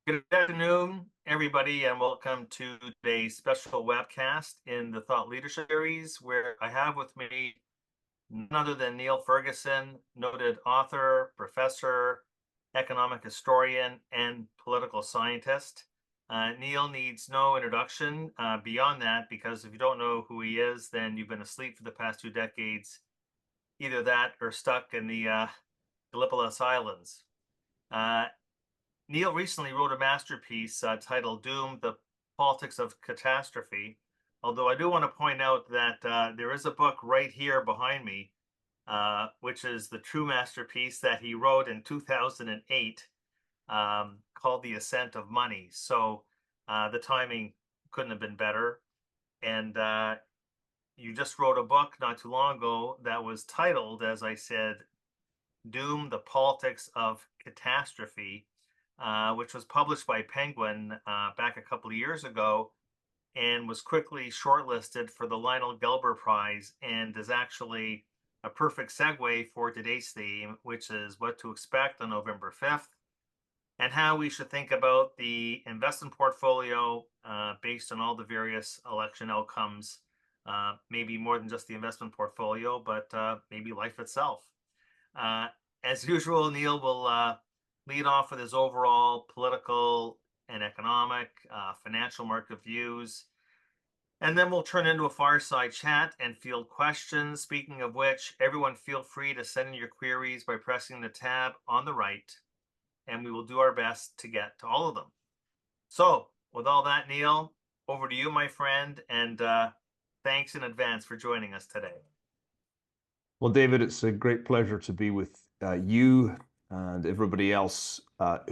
Good afternoon, everybody, and welcome to today's special webcast in the Thought Leadership Series, where I have with me none other than Niall Ferguson, noted author, professor, economic historian, and political scientist. Niall needs no introduction beyond that, because if you don't know who he is, then you've been asleep for the past 2 decades, either that or stuck in the Gallipolis Islands. Niall recently wrote a masterpiece titled Doom, the Politics of Catastrophe. Although I do want to point out that there is a book right here behind me, which is the true masterpiece that he wrote in 2008, called The Ascent of Money. So the timing couldn't have been better. And you just wrote a book not too long ago that was titled, as I said, Doom, the Politics of Catastrophe, which was published by Penguin back a couple of years ago and was quickly shortlisted for the Lionel Gelber Prize, and is actually a perfect segue for today's theme, which is what to expect on November 5th and how we should think about the investment portfolio based on all the various election outcomes, maybe more than just the investment portfolio, but maybe life itself. As usual, Niall will lead off with his overall political and economic, financial market views. And then we'll turn into a fireside chat and field questions. Speaking of which, everyone feel free to send in your queries by pressing the tab on the right, and we will do our best to get to all of them. So with all that, Niall, over to you, my friend, and thanks in advance for joining us today. Well, David, it's a great pleasure to be with you and everybody else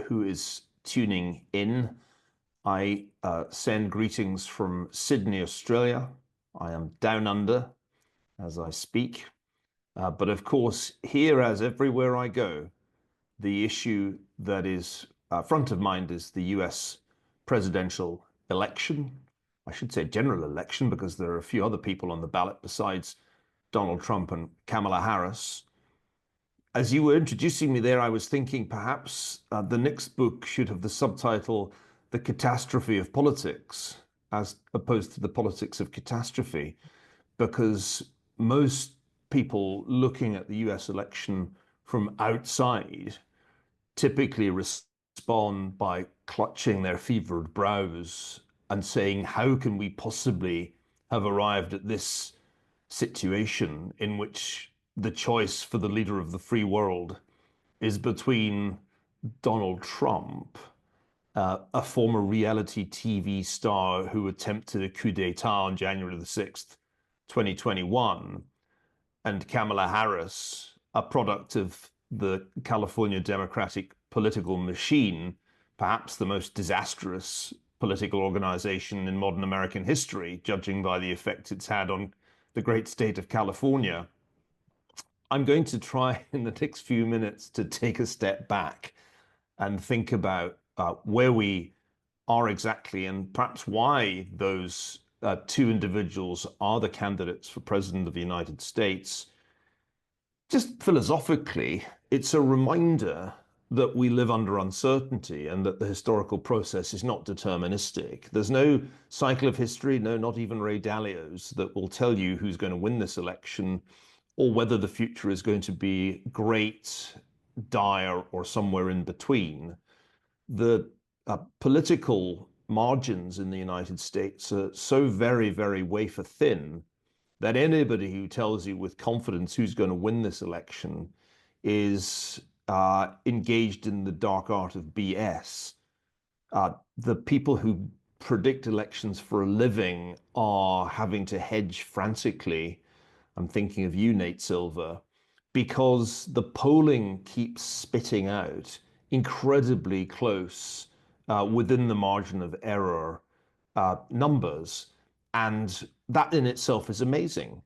who is tuning in. I send greetings from Sydney, Australia. I am down under as I speak. But of course, here as everywhere I go, the issue that is front of mind is the US presidential election. I should say general election, because there are a few other people on the ballot besides Donald Trump and Kamala Harris. As you were introducing me there, I was thinking perhaps the next book should have the subtitle, The Catastrophe of Politics, as opposed to The Politics of Catastrophe, because most people looking at the US election from outside typically respond by clutching their fevered brows and saying, how can we possibly have arrived at this situation in which the choice for the leader of the free world is between Donald Trump, a former reality TV star who attempted a coup d'etat on January the 6th, 2021, and Kamala Harris, a product of the California Democratic political machine, perhaps the most disastrous political organization in modern American history, judging by the effect it's had on the great state of California. I'm going to try in the next few minutes to take a step back and think about where we are exactly, and perhaps why those two individuals are the candidates for President of the United States. Just philosophically, it's a reminder that we live under uncertainty and that the historical process is not deterministic. There's no cycle of history, no, not even Ray Dalio's, that will tell you who's going to win this election or whether the future is going to be great, dire, or somewhere in between. The political margins in the United States are so very, very wafer thin that anybody who tells you with confidence who's going to win this election is engaged in the dark art of BS. The people who predict elections for a living are having to hedge frantically. I'm thinking of you, Nate Silver, because the polling keeps spitting out incredibly close within the margin of error numbers. And that in itself is amazing.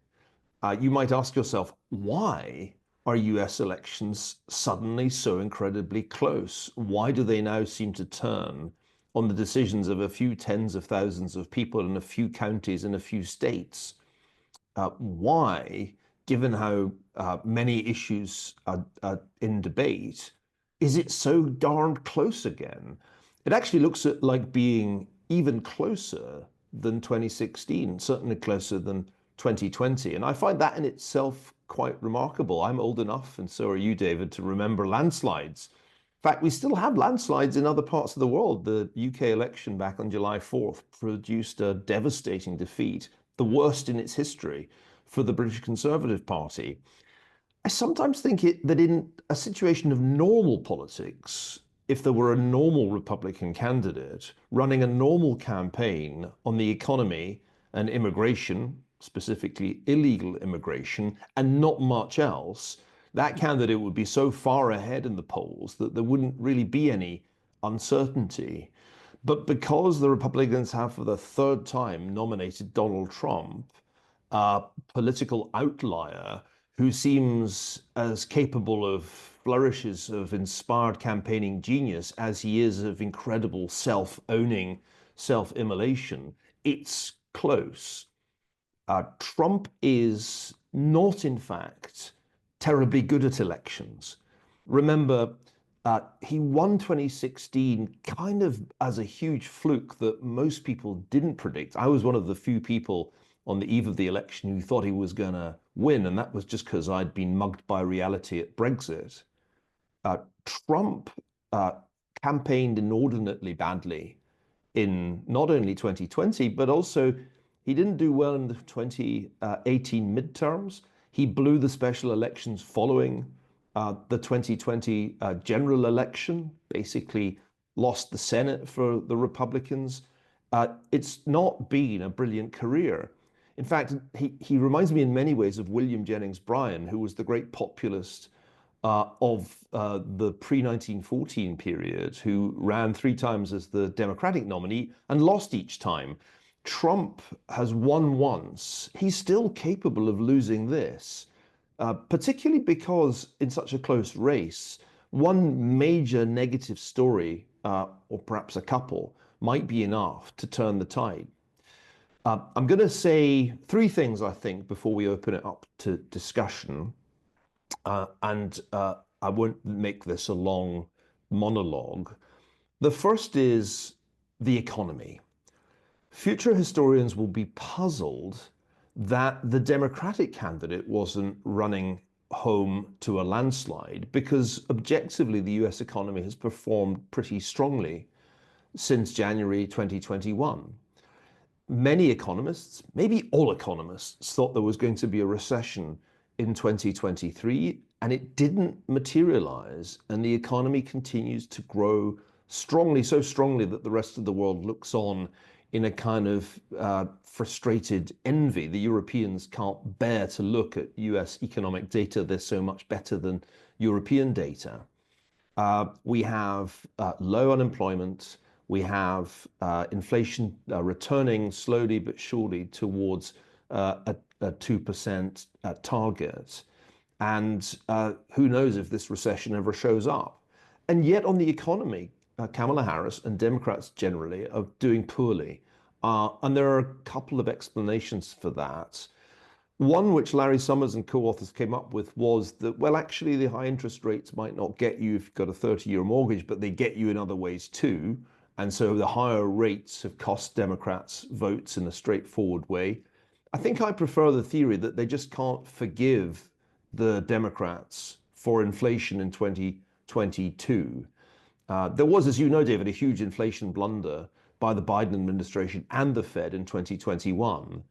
You might ask yourself, why are US elections suddenly so incredibly close? Why do they now seem to turn on the decisions of a few tens of thousands of people in a few counties in a few states? Why, given how many issues are in debate, is it so darned close again? it actually looks like being even closer than 2016, certainly closer than 2020. And I find that in itself quite remarkable. I'm old enough, and so are you, David, to remember landslides. In fact, we still have landslides in other parts of the world. The UK election back on July 4th produced a devastating defeat, the worst in its history for the British Conservative Party. I sometimes think that in a situation of normal politics, if there were a normal Republican candidate running a normal campaign on the economy and immigration, specifically illegal immigration, and not much else, that candidate would be so far ahead in the polls that there wouldn't really be any uncertainty. But because the Republicans have for the third time nominated Donald Trump, a political outlier who seems as capable of flourishes of inspired campaigning genius as he is of incredible self-owning, self-immolation, it's close. Trump is not, in fact, terribly good at elections. Remember, he won 2016 kind of as a huge fluke that most people didn't predict. I was one of the few people on the eve of the election who thought he was going to win, and that was just because I'd been mugged by reality at Brexit. Trump uh, campaigned inordinately badly in not only 2020, but also he didn't do well in the 2018 midterms. He blew the special elections following the 2020 general election, basically lost the Senate for the Republicans. It's not been a brilliant career. In fact, he reminds me in many ways of William Jennings Bryan, who was the great populist of the pre-1914 period, who ran 3 times as the Democratic nominee and lost each time. Trump has won once. He's still capable of losing this, particularly because in such a close race, one major negative story, or perhaps a couple, might be enough to turn the tide. I'm going to say 3 things, I think, before we open it up to discussion. And I won't make this a long monologue. The first is the economy. Future historians will be puzzled that the Democratic candidate wasn't running home to a landslide because objectively the US economy has performed pretty strongly since January 2021. Many economists, maybe all economists, thought there was going to be a recession in 2023, and it didn't materialize. And the economy continues to grow strongly, so strongly that the rest of the world looks on in a kind of frustrated envy. The Europeans can't bear to look at US economic data. They're so much better than European data. We have low unemployment. We have inflation returning slowly but surely towards a 2% target. And who knows if this recession ever shows up. And yet on the economy, Kamala Harris and Democrats generally are doing poorly. And there are a couple of explanations for that. One, which Larry Summers and co-authors came up with, was that, well, actually, the high interest rates might not get you if you've got a 30-year mortgage, but they get you in other ways too. And so the higher rates have cost Democrats votes in a straightforward way. I think I prefer the theory that they just can't forgive the Democrats for inflation in 2022. There was, as you know, David, a huge inflation blunder by the Biden administration and the Fed in 2021.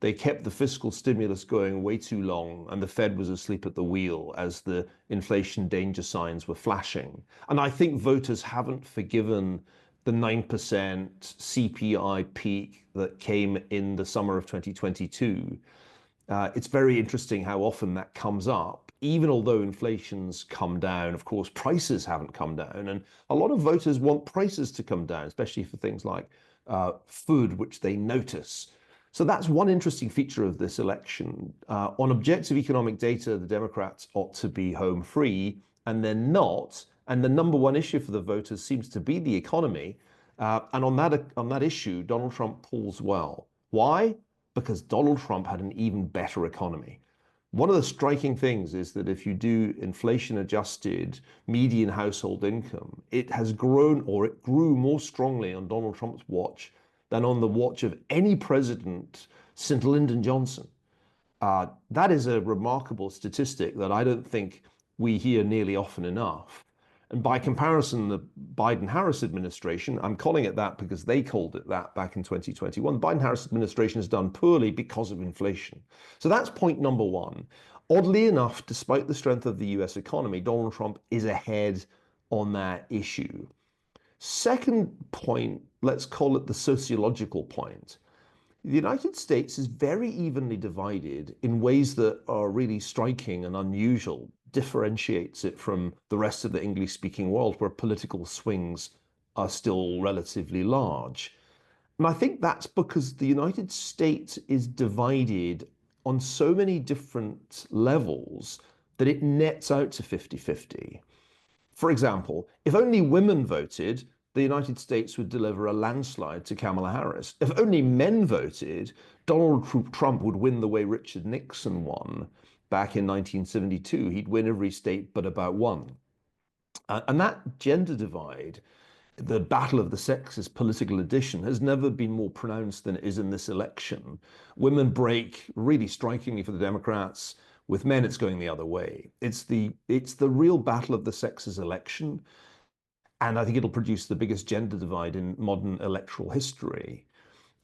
They kept the fiscal stimulus going way too long, and the Fed was asleep at the wheel as the inflation danger signs were flashing. And I think voters haven't forgiven the 9% CPI peak that came in the summer of 2022. It's very interesting how often that comes up. Even although inflation's come down, of course, prices haven't come down. And a lot of voters want prices to come down, especially for things like food, which they notice. So that's one interesting feature of this election. On objective economic data, the Democrats ought to be home free, and they're not. And the number one issue for the voters seems to be the economy. And on that issue, Donald Trump polls well. Why? Because Donald Trump had an even better economy. One of the striking things is that if you do inflation adjusted median household income, it has grown, or it grew more strongly on Donald Trump's watch than on the watch of any president since Lyndon Johnson. That is a remarkable statistic that I don't think we hear nearly often enough. And by comparison, the Biden-Harris administration, I'm calling it that because they called it that back in 2021, the Biden-Harris administration has done poorly because of inflation. So that's point number one. Oddly enough, despite the strength of the US economy, Donald Trump is ahead on that issue. Second point, let's call it the sociological point. The United States is very evenly divided in ways that are really striking and unusual, differentiates it from the rest of the English speaking world where political swings are still relatively large. And I think that's because the United States is divided on so many different levels that it nets out to 50-50. For example, if only women voted, the United States would deliver a landslide to Kamala Harris. If only men voted, Donald Trump would win the way Richard Nixon won back in 1972. He'd win every state but about one. And that gender divide, the battle of the sexes political edition, has never been more pronounced than it is in this election. Women break really strikingly for the Democrats. With men, it's going the other way. It's the real battle of the sexes election. And I think it'll produce the biggest gender divide in modern electoral history.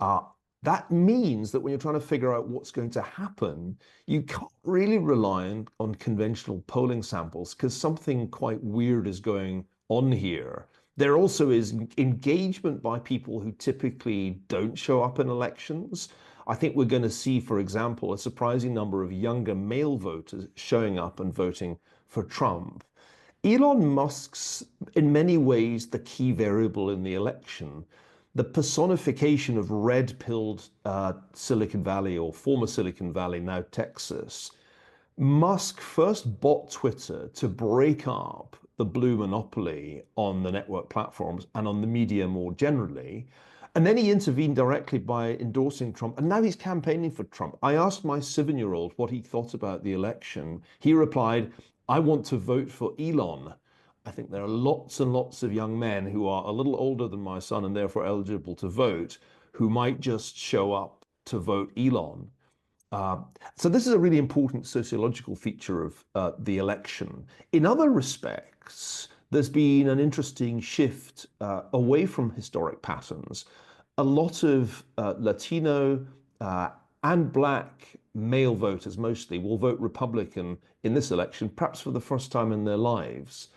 Uh, that means that when you're trying to figure out what's going to happen, you can't really rely on conventional polling samples because something quite weird is going on here. There also is engagement by people who typically don't show up in elections. I think we're going to see, for example, a surprising number of younger male voters showing up and voting for Trump. Elon Musk's, in many ways, the key variable in the election, the personification of red-pilled Silicon Valley, or former Silicon Valley, now Texas. Musk first bought Twitter to break up the blue monopoly on the network platforms and on the media more generally. And then he intervened directly by endorsing Trump. And now he's campaigning for Trump. I asked my 7-year-old what he thought about the election. He replied, I want to vote for Elon. I think there are lots and lots of young men who are a little older than my son and therefore eligible to vote who might just show up to vote Elon. So this is a really important sociological feature of the election. In other respects, there's been an interesting shift away from historic patterns. A lot of Latino and Black male voters mostly will vote Republican in this election, perhaps for the first time in their lives.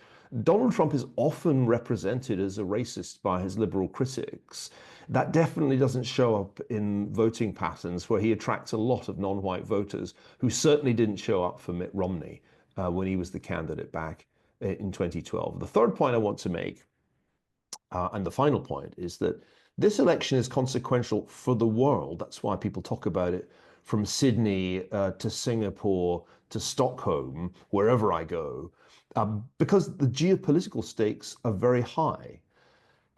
Donald Trump is often represented as a racist by his liberal critics. That definitely doesn't show up in voting patterns where he attracts a lot of non-white voters who certainly didn't show up for Mitt Romney when he was the candidate back in 2012. The third point I want to make, and the final point, is that this election is consequential for the world. That's why people talk about it from Sydney to Singapore to Stockholm, wherever I go, because the geopolitical stakes are very high.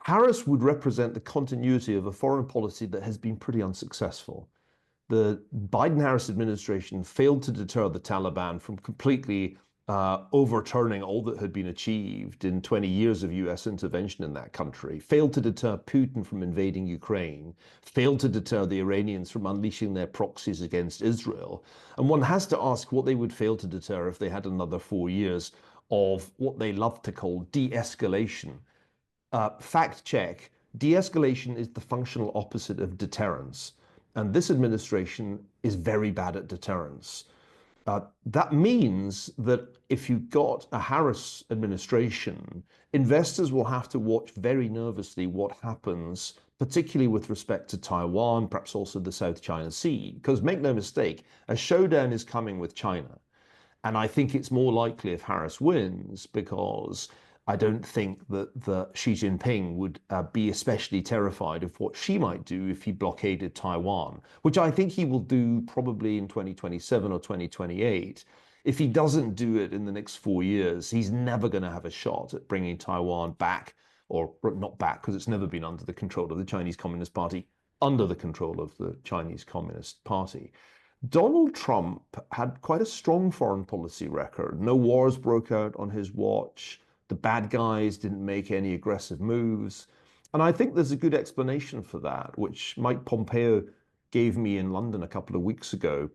Harris would represent the continuity of a foreign policy that has been pretty unsuccessful. The Biden-Harris administration failed to deter the Taliban from completely overturning all that had been achieved in 20 years of US intervention in that country, failed to deter Putin from invading Ukraine, failed to deter the Iranians from unleashing their proxies against Israel. And one has to ask what they would fail to deter if they had another 4 years of what they love to call de-escalation. Fact check, de-escalation is the functional opposite of deterrence. And this administration is very bad at deterrence. That means that if you've got a Harris administration, investors will have to watch very nervously what happens, particularly with respect to Taiwan, perhaps also the South China Sea. Because make no mistake, a showdown is coming with China. And I think it's more likely if Harris wins, because I don't think that Xi Jinping would be especially terrified of what Xi might do if he blockaded Taiwan, which I think he will do probably in 2027 or 2028. If he doesn't do it in the next 4 years, he's never going to have a shot at bringing Taiwan back, or not back, because it's never been under the control of the Chinese Communist Party, under the control of the Chinese Communist Party. Donald Trump had quite a strong foreign policy record. No wars broke out on his watch. The bad guys didn't make any aggressive moves. And I think there's a good explanation for that, which Mike Pompeo gave me in London a couple of weeks ago.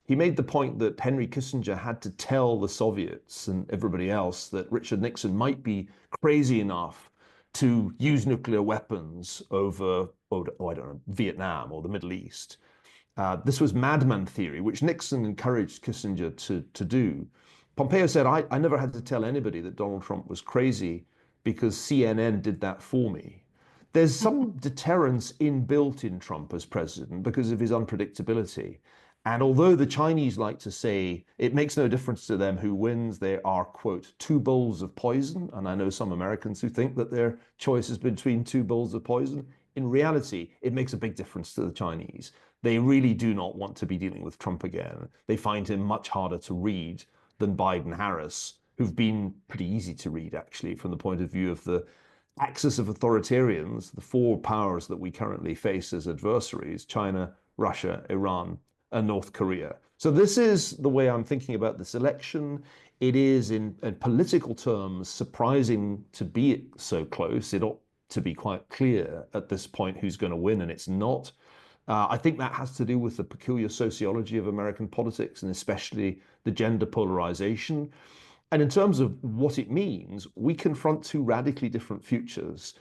He made the point that Henry Kissinger had to tell the Soviets and everybody else that Richard Nixon might be crazy enough to use nuclear weapons over, oh, I don't know, Vietnam or the Middle East. This was madman theory, which Nixon encouraged Kissinger to do. Pompeo said, I never had to tell anybody that Donald Trump was crazy because CNN did that for me. There's some deterrence inbuilt in Trump as president because of his unpredictability. And although the Chinese like to say it makes no difference to them who wins, there are, quote, two bowls of poison. And I know some Americans who think that their choice is between two bowls of poison. In reality, it makes a big difference to the Chinese. They really do not want to be dealing with Trump again. They find him much harder to read than Biden Harris, who've been pretty easy to read, actually, from the point of view of the axis of authoritarians, the four powers that we currently face as adversaries: China, Russia, Iran, and North Korea. So this is the way I'm thinking about this election. It is, in political terms, surprising to be so close. It ought to be quite clear at this point who's going to win, and it's not. I think that has to do with the peculiar sociology of American politics, and especially the gender polarization. And in terms of what it means, we confront two radically different futures.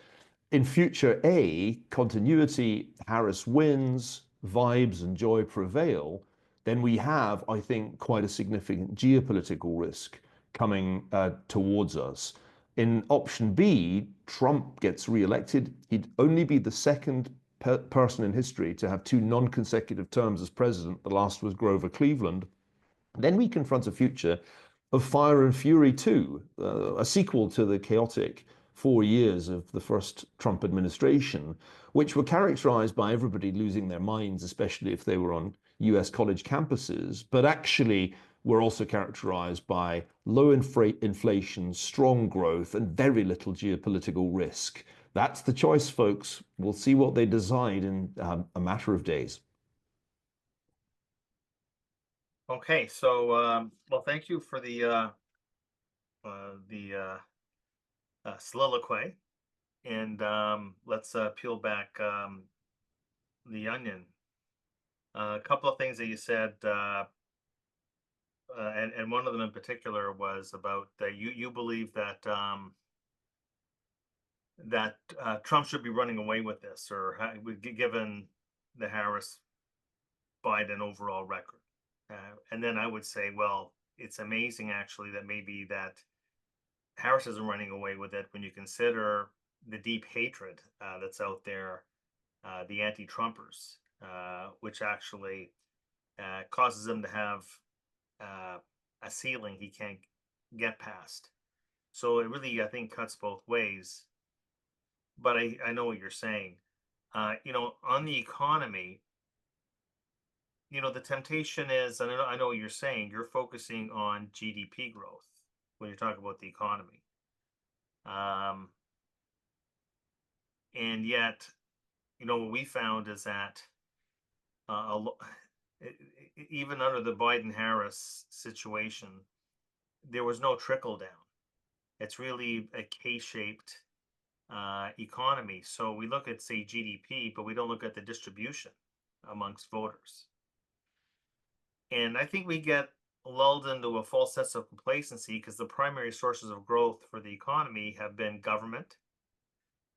In future A, continuity, Harris wins, vibes and joy prevail, then we have, I think, quite a significant geopolitical risk coming towards us. In option B, Trump gets re-elected. He'd only be the second person in history to have two non-consecutive terms as president. The last was Grover Cleveland. Then we confront a future of Fire and Fury 2, a sequel to the chaotic 4 years of the first Trump administration, which were characterized by everybody losing their minds, especially if they were on US college campuses, but actually were also characterized by low inflation, strong growth, and very little geopolitical risk. That's the choice, folks. We'll see what they decide in a matter of days. Okay, so well, thank you for the soliloquy, and let's peel back the onion. A couple of things that you said, and one of them in particular was about that you believe that Trump should be running away with this, or given the Harris Biden overall record. And then I would say, well, it's amazing actually that maybe that Harris isn't running away with it when you consider the deep hatred that's out there, the anti-Trumpers, which actually causes him to have a ceiling he can't get past. So it really, I think, cuts both ways. But I know what you're saying. On the economy, the temptation is, and I know what you're saying, you're focusing on GDP growth when you're talking about the economy. Um, and yet, what we found is that even under the Biden-Harris situation, there was no trickle down. It's really a K-shaped economy. So we look at, say, GDP, but we don't look at the distribution amongst voters. And I think we get lulled into a false sense of complacency because the primary sources of growth for the economy have been government.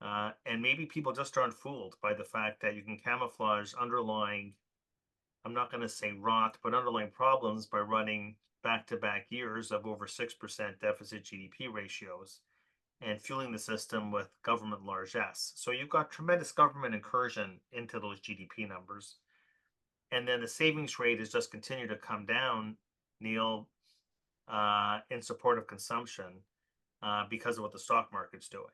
And maybe people just aren't fooled by the fact that you can camouflage underlying, I'm not going to say rot, but underlying problems by running back-to-back years of over 6% deficit GDP ratios and fueling the system with government largesse. So you've got tremendous government incursion into those GDP numbers. And then the savings rate has just continued to come down, Neil, in support of consumption because of what the stock market's doing.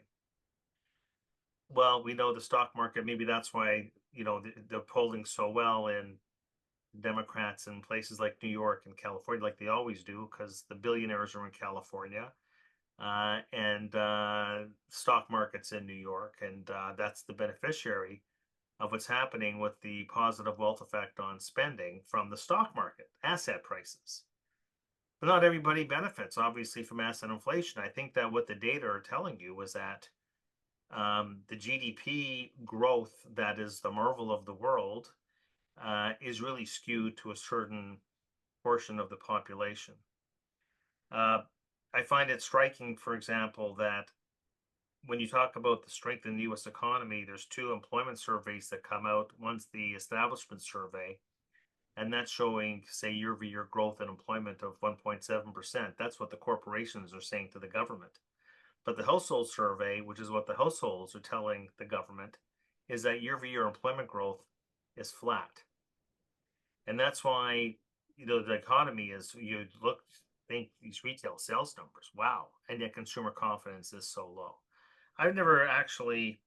Well, we know the stock market, maybe that's why, they're polling so well in Democrats in places like New York and California, like they always do, because the billionaires are in California and stock markets in New York, and that's the beneficiary of what's happening with the positive wealth effect on spending from the stock market, asset prices. But not everybody benefits, obviously, from asset inflation. I think that what the data are telling you is that the GDP growth that is the marvel of the world is really skewed to a certain portion of the population. I find it striking, for example, that when you talk about the strength in the US economy, there's two employment surveys that come out. One's the establishment survey, and that's showing, say, year-over-year growth in employment of 1.7%. That's what the corporations are saying to the government. But the household survey, which is what the households are telling the government, is that year-over-year employment growth is flat. And that's why, the economy is, think these retail sales numbers, wow, and yet consumer confidence is so low. I've never actually,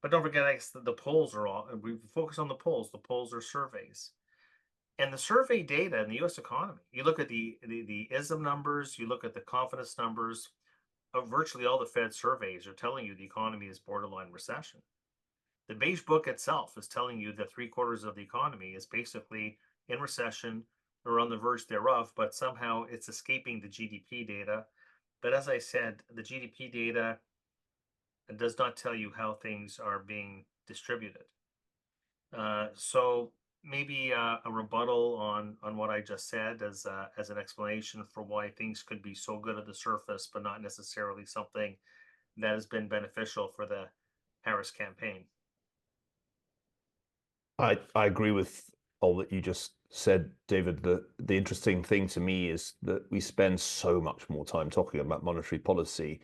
but don't forget, I guess the polls are all, we focus on the polls are surveys. And the survey data in the US economy, you look at the ISM numbers, you look at the confidence numbers of virtually all the Fed surveys are telling you the economy is borderline recession. The Beige Book itself is telling you that 3/4 of the economy is basically in recession or on the verge thereof, but somehow it's escaping the GDP data. But as I said, the GDP data does not tell you how things are being distributed. So maybe a rebuttal on what I just said as an explanation for why things could be so good at the surface, but not necessarily something that has been beneficial for the Harris campaign. I agree with all that you just said, David. The interesting thing to me is that we spend so much more time talking about monetary policy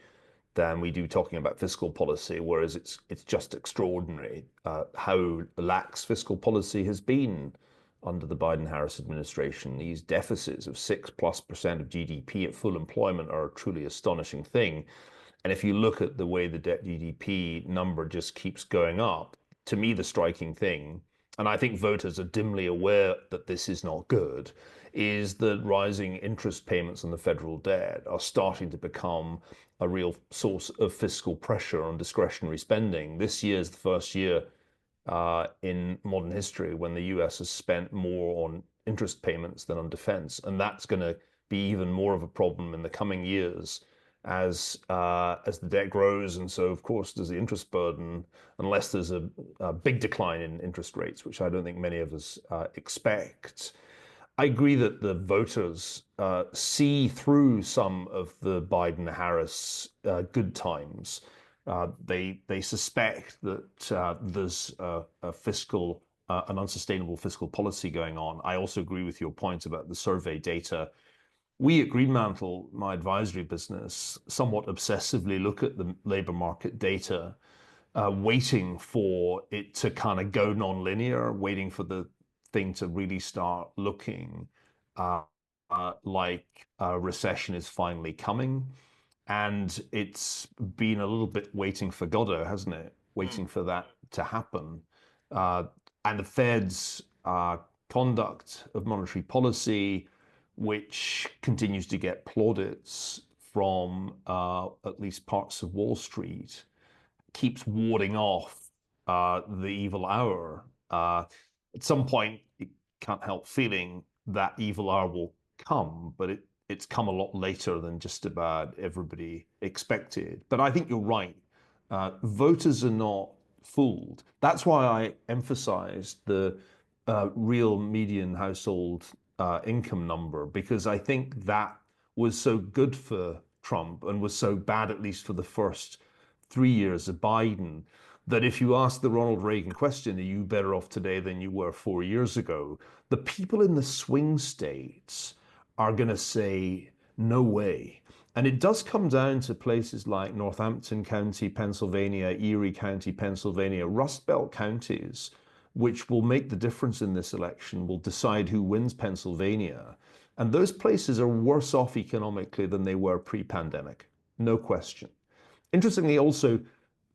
than we do talking about fiscal policy, whereas it's just extraordinary how lax fiscal policy has been under the Biden-Harris administration. These deficits of 6+% of GDP at full employment are a truly astonishing thing. And if you look at the way the debt GDP number just keeps going up, to me, the striking thing, and I think voters are dimly aware that this is not good, is that rising interest payments on the federal debt are starting to become a real source of fiscal pressure on discretionary spending. This year is the first year in modern history when the US has spent more on interest payments than on defense. And that's going to be even more of a problem in the coming years as the debt grows. And so, of course, does the interest burden, unless there's a big decline in interest rates, which I don't think many of us expect. I agree that the voters see through some of the Biden-Harris good times. They suspect that there's an unsustainable fiscal policy going on. I also agree with your point about the survey data. We at Greenmantle, my advisory business, somewhat obsessively look at the labor market data, waiting for it to kind of go non-linear, waiting for the thing to really start looking like a recession is finally coming. And it's been a little bit waiting for Godot, hasn't it? Waiting for that to happen. And the Fed's conduct of monetary policy, which continues to get plaudits from at least parts of Wall Street, keeps warding off the evil hour. At some point, you can't help feeling that evil hour will come, but it's come a lot later than just about everybody expected. But I think you're right. Voters are not fooled. That's why I emphasized the real median household income number, because I think that was so good for Trump and was so bad, at least for the first 3 years of Biden, that if you ask the Ronald Reagan question, are you better off today than you were 4 years ago? The people in the swing states are going to say, no way. And it does come down to places like Northampton County, Pennsylvania, Erie County, Pennsylvania, Rust Belt counties, which will make the difference in this election, will decide who wins Pennsylvania. And those places are worse off economically than they were pre-pandemic, no question. Interestingly, also,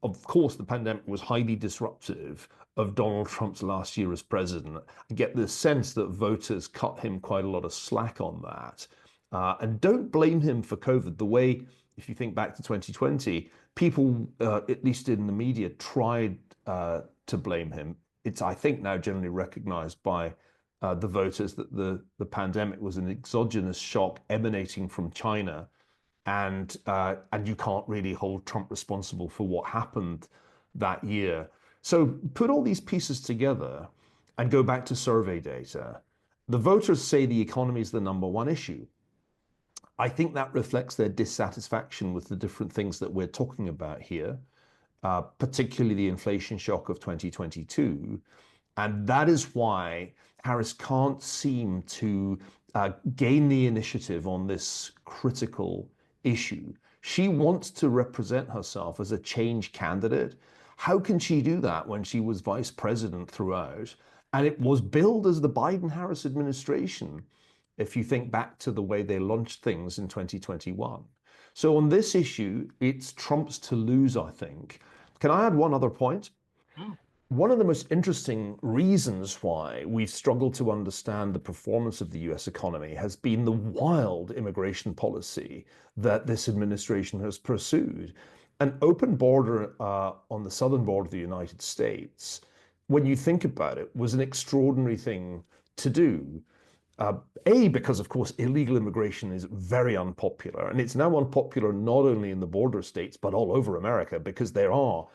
of course, the pandemic was highly disruptive of Donald Trump's last year as president. I get the sense that voters cut him quite a lot of slack on that. And don't blame him for COVID the way, if you think back to 2020, people, at least in the media, tried to blame him. it's I think now generally recognized by the voters that the pandemic was an exogenous shock emanating from China, and you can't really hold Trump responsible for what happened that year. So put all these pieces together and go back to survey data. The voters say the economy is the number one issue. I think that reflects their dissatisfaction with the different things that we're talking about here, particularly the inflation shock of 2022. And that is why Harris can't seem to gain the initiative on this critical issue. She wants to represent herself as a change candidate. How can she do that when she was vice president throughout? And it was billed as the Biden Harris administration, if you think back to the way they launched things in 2021. So on this issue, it's Trump's to lose, I think. Can I add one other point? Mm. One of the most interesting reasons why we've struggled to understand the performance of the US economy has been the wild immigration policy that this administration has pursued. An open border on the southern border of the United States, when you think about it, was an extraordinary thing to do. A, because of course illegal immigration is very unpopular, and it's now unpopular not only in the border states, but all over America, because there are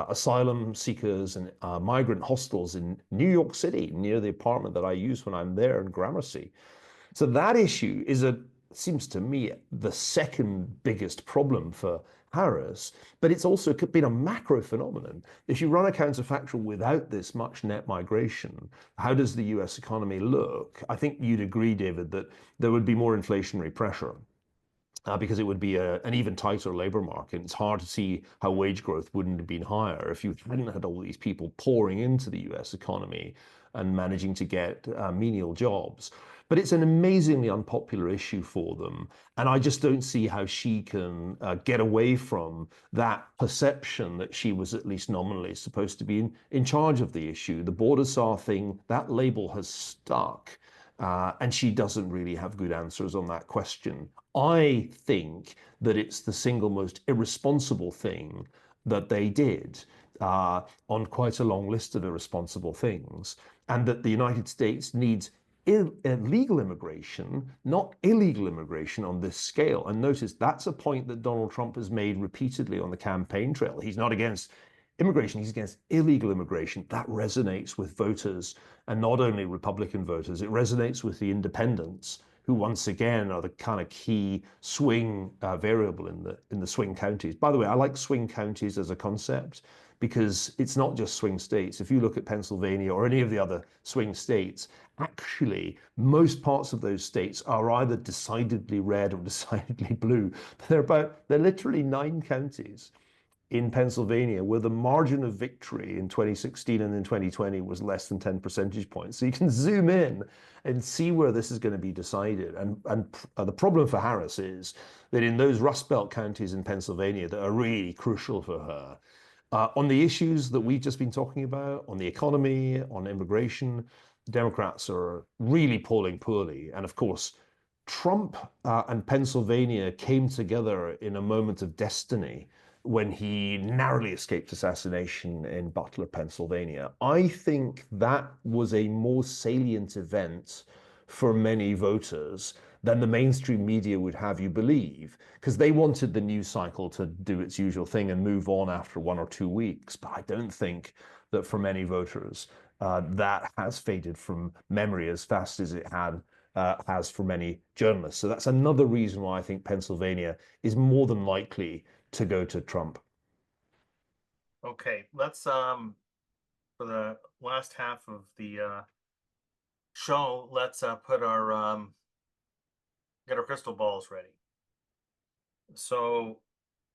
asylum seekers and migrant hostels in New York City, near the apartment that I use when I'm there in Gramercy. So that issue seems to me, the second biggest problem for Harris, but it's also been a macro phenomenon. If you run a counterfactual without this much net migration, how does the US economy look? I think you'd agree, David, that there would be more inflationary pressure. Because it would be an even tighter labor market. It's hard to see how wage growth wouldn't have been higher if you hadn't had all these people pouring into the US economy and managing to get menial jobs. But it's an amazingly unpopular issue for them. And I just don't see how she can get away from that perception that she was at least nominally supposed to be in charge of the issue. The border SAR thing, that label has stuck. And she doesn't really have good answers on that question. I think that it's the single most irresponsible thing that they did on quite a long list of irresponsible things, and that the United States needs legal immigration, not illegal immigration on this scale. And notice that's a point that Donald Trump has made repeatedly on the campaign trail. He's not against immigration, he's against illegal immigration. That resonates with voters, and not only Republican voters, it resonates with the independents, who once again are the kind of key swing variable in the swing counties. By the way, I like swing counties as a concept because it's not just swing states. If you look at Pennsylvania or any of the other swing states, actually, most parts of those states are either decidedly red or decidedly blue. They're literally 9 counties in Pennsylvania where the margin of victory in 2016 and in 2020 was less than 10 percentage points. So you can zoom in and see where this is going to be decided. And the problem for Harris is that in those Rust Belt counties in Pennsylvania that are really crucial for her, on the issues that we've just been talking about, on the economy, on immigration, the Democrats are really polling poorly. And of course, Trump and Pennsylvania came together in a moment of destiny when he narrowly escaped assassination in Butler, Pennsylvania. I think that was a more salient event for many voters than the mainstream media would have you believe, because they wanted the news cycle to do its usual thing and move on after 1 or 2 weeks. But I don't think that for many voters, that has faded from memory as fast as it has for many journalists. So that's another reason why I think Pennsylvania is more than likely to go to Trump. Okay, let's for the last half of the show, let's put our get our crystal balls ready. So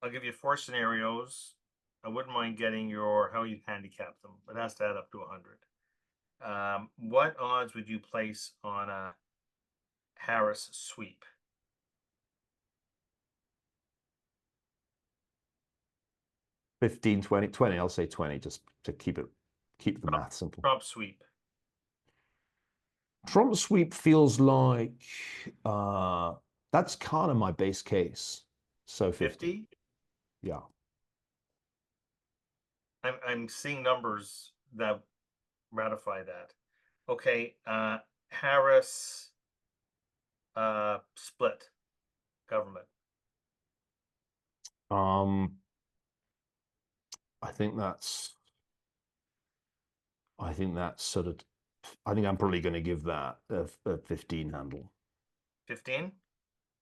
I'll give you 4 scenarios. I wouldn't mind getting your how you handicap them. It has to add up to 100. What odds would you place on a Harris sweep? 15, 20, 20, I'll say 20, just to keep the math simple. Trump sweep. Trump sweep feels like that's kind of my base case. So 50. Yeah. I'm seeing numbers that ratify that. Okay, Harris split government. Um, I think that's sort of. I think I'm probably going to give that a 15 handle. 15?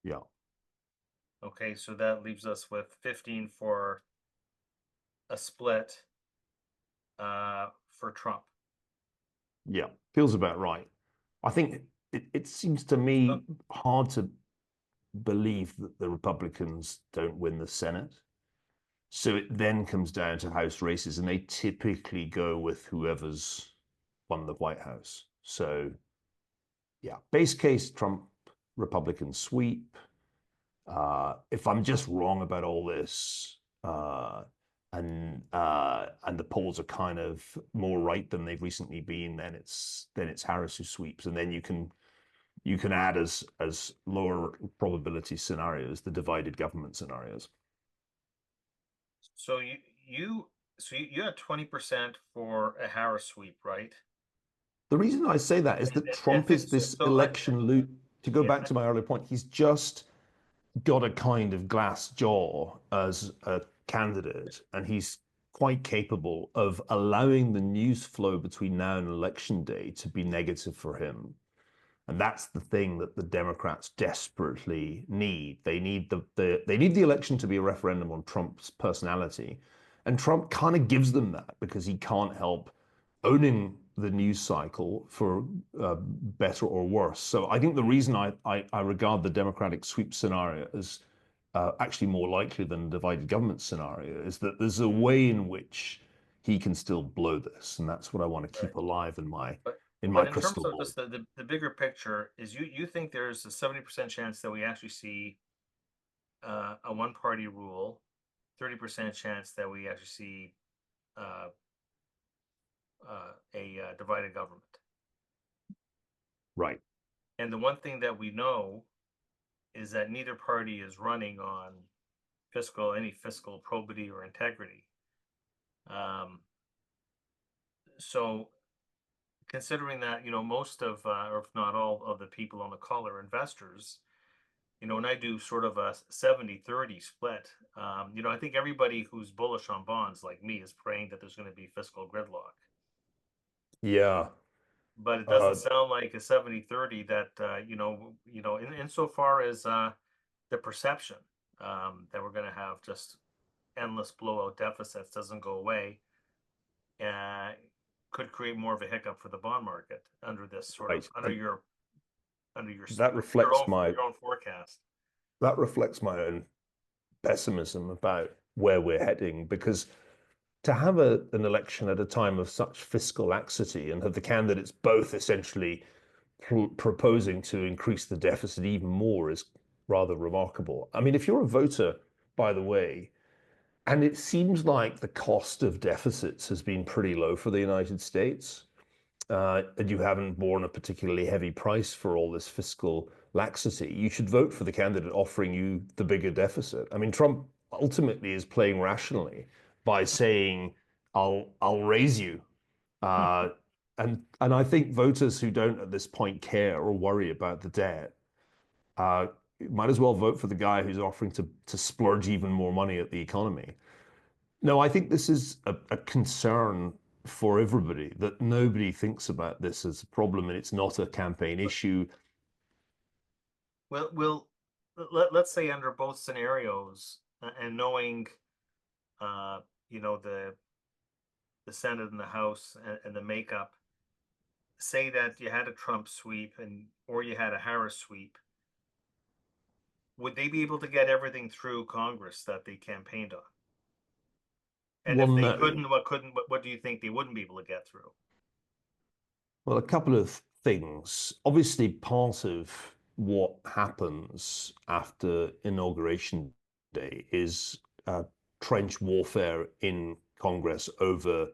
Yeah. Okay, so that leaves us with 15 for a split for Trump. Yeah, feels about right. I think it seems to Uh, me hard to believe that the Republicans don't win the Senate. So it then comes down to House races, and they typically go with whoever's won the White House. So yeah, base case Trump Republican sweep. If I'm just wrong about all this, and the polls are kind of more right than they've recently been, then it's Harris who sweeps, and then you can add as lower probability scenarios the divided government scenarios. So you had 20% for a Harris sweep, right? The reason I say that is that Trump is this election loop. To go yeah, back to my earlier point, he's just got a kind of glass jaw as a candidate, and he's quite capable of allowing the news flow between now and election day to be negative for him. And that's the thing that the Democrats desperately need. They need the election to be a referendum on Trump's personality. And Trump kind of gives them that because he can't help owning the news cycle for better or worse. So I think the reason I regard the Democratic sweep scenario as actually more likely than a divided government scenario is that there's a way in which he can still blow this, and that's what I want to right. keep alive in my But in my but in terms crystal of ball. just the bigger picture, is you think there's a 70% chance that we actually see a one party rule, 30% chance that we actually see uh, a divided government. Right. And the one thing that we know is that neither party is running on any fiscal probity or integrity. Um, so considering that, most of, or if not all of the people on the call are investors, and I do sort of a 70-30 split, I think everybody who's bullish on bonds like me is praying that there's going to be fiscal gridlock. Yeah. But it doesn't Uh, sound like a 70-30 that, insofar as the perception that we're going to have just endless blowout deficits doesn't go away, uh, could create more of a hiccup for the bond market under this sort of right. And under your that your reflects own my your own forecast. own pessimism about where we're heading because to have an election at a time of such fiscal laxity and have the candidates both essentially proposing to increase the deficit even more is rather remarkable. I mean, if you're a voter, by the way, and it seems like the cost of deficits has been pretty low for the United States, and you haven't borne a particularly heavy price for all this fiscal laxity, you should vote for the candidate offering you the bigger deficit. I mean, Trump ultimately is playing rationally by saying, "I'll raise you," uh, and I think voters who don't at this point care or worry about the debt might as well vote for the guy who's offering to splurge even more money at the economy. No, I think this is a concern for everybody that nobody thinks about this as a problem and it's not a campaign issue. We'll let's say under both scenarios, and knowing, uh, the Senate and the House and the makeup, say that you had a Trump sweep or you had a Harris sweep, would they be able to get everything through Congress that they campaigned on? And Well, if they no. couldn't, what do you think they wouldn't be able to get through? Well, a couple of things. Obviously, part of what happens after Inauguration Day is trench warfare in Congress over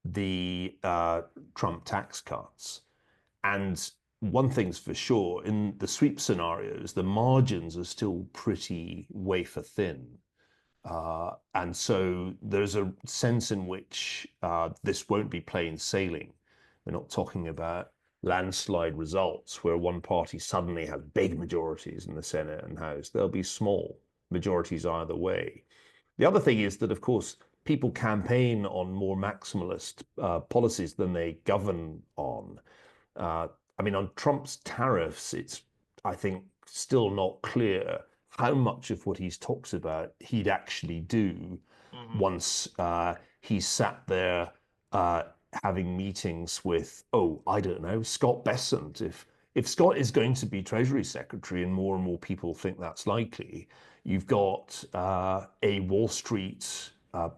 the Trump tax cuts. And one thing's for sure, in the sweep scenarios, the margins are still pretty wafer thin. And so there's a sense in which this won't be plain sailing. We're not talking about landslide results where one party suddenly has big majorities in the Senate and House. There'll be small majorities either way. The other thing is that, of course, people campaign on more maximalist policies than they govern on. Uh, I mean, on Trump's tariffs, it's, I think, still not clear how much of what he's talks about he'd actually do once he's sat there having meetings with, oh, I don't know, Scott Bessent. If Scott is going to be Treasury Secretary, and more people think that's likely, you've got a Wall Street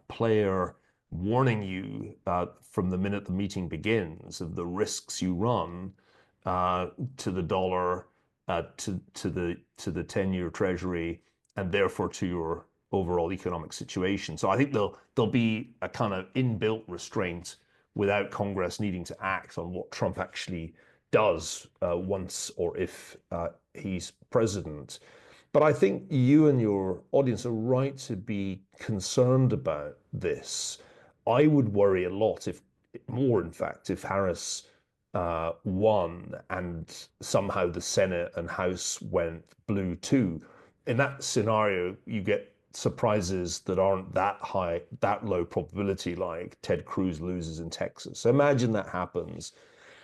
player warning you from the minute the meeting begins of the risks you run to the dollar, to the 10-year Treasury, and therefore to your overall economic situation. So I think there'll be a kind of inbuilt restraint without Congress needing to act on what Trump actually does once or if he's president. But I think you and your audience are right to be concerned about this. I would worry a lot, if more, in fact, if Harris won and somehow the Senate and House went blue too. In that scenario, you get surprises that aren't that high, that low probability, like Ted Cruz loses in Texas. So imagine that happens.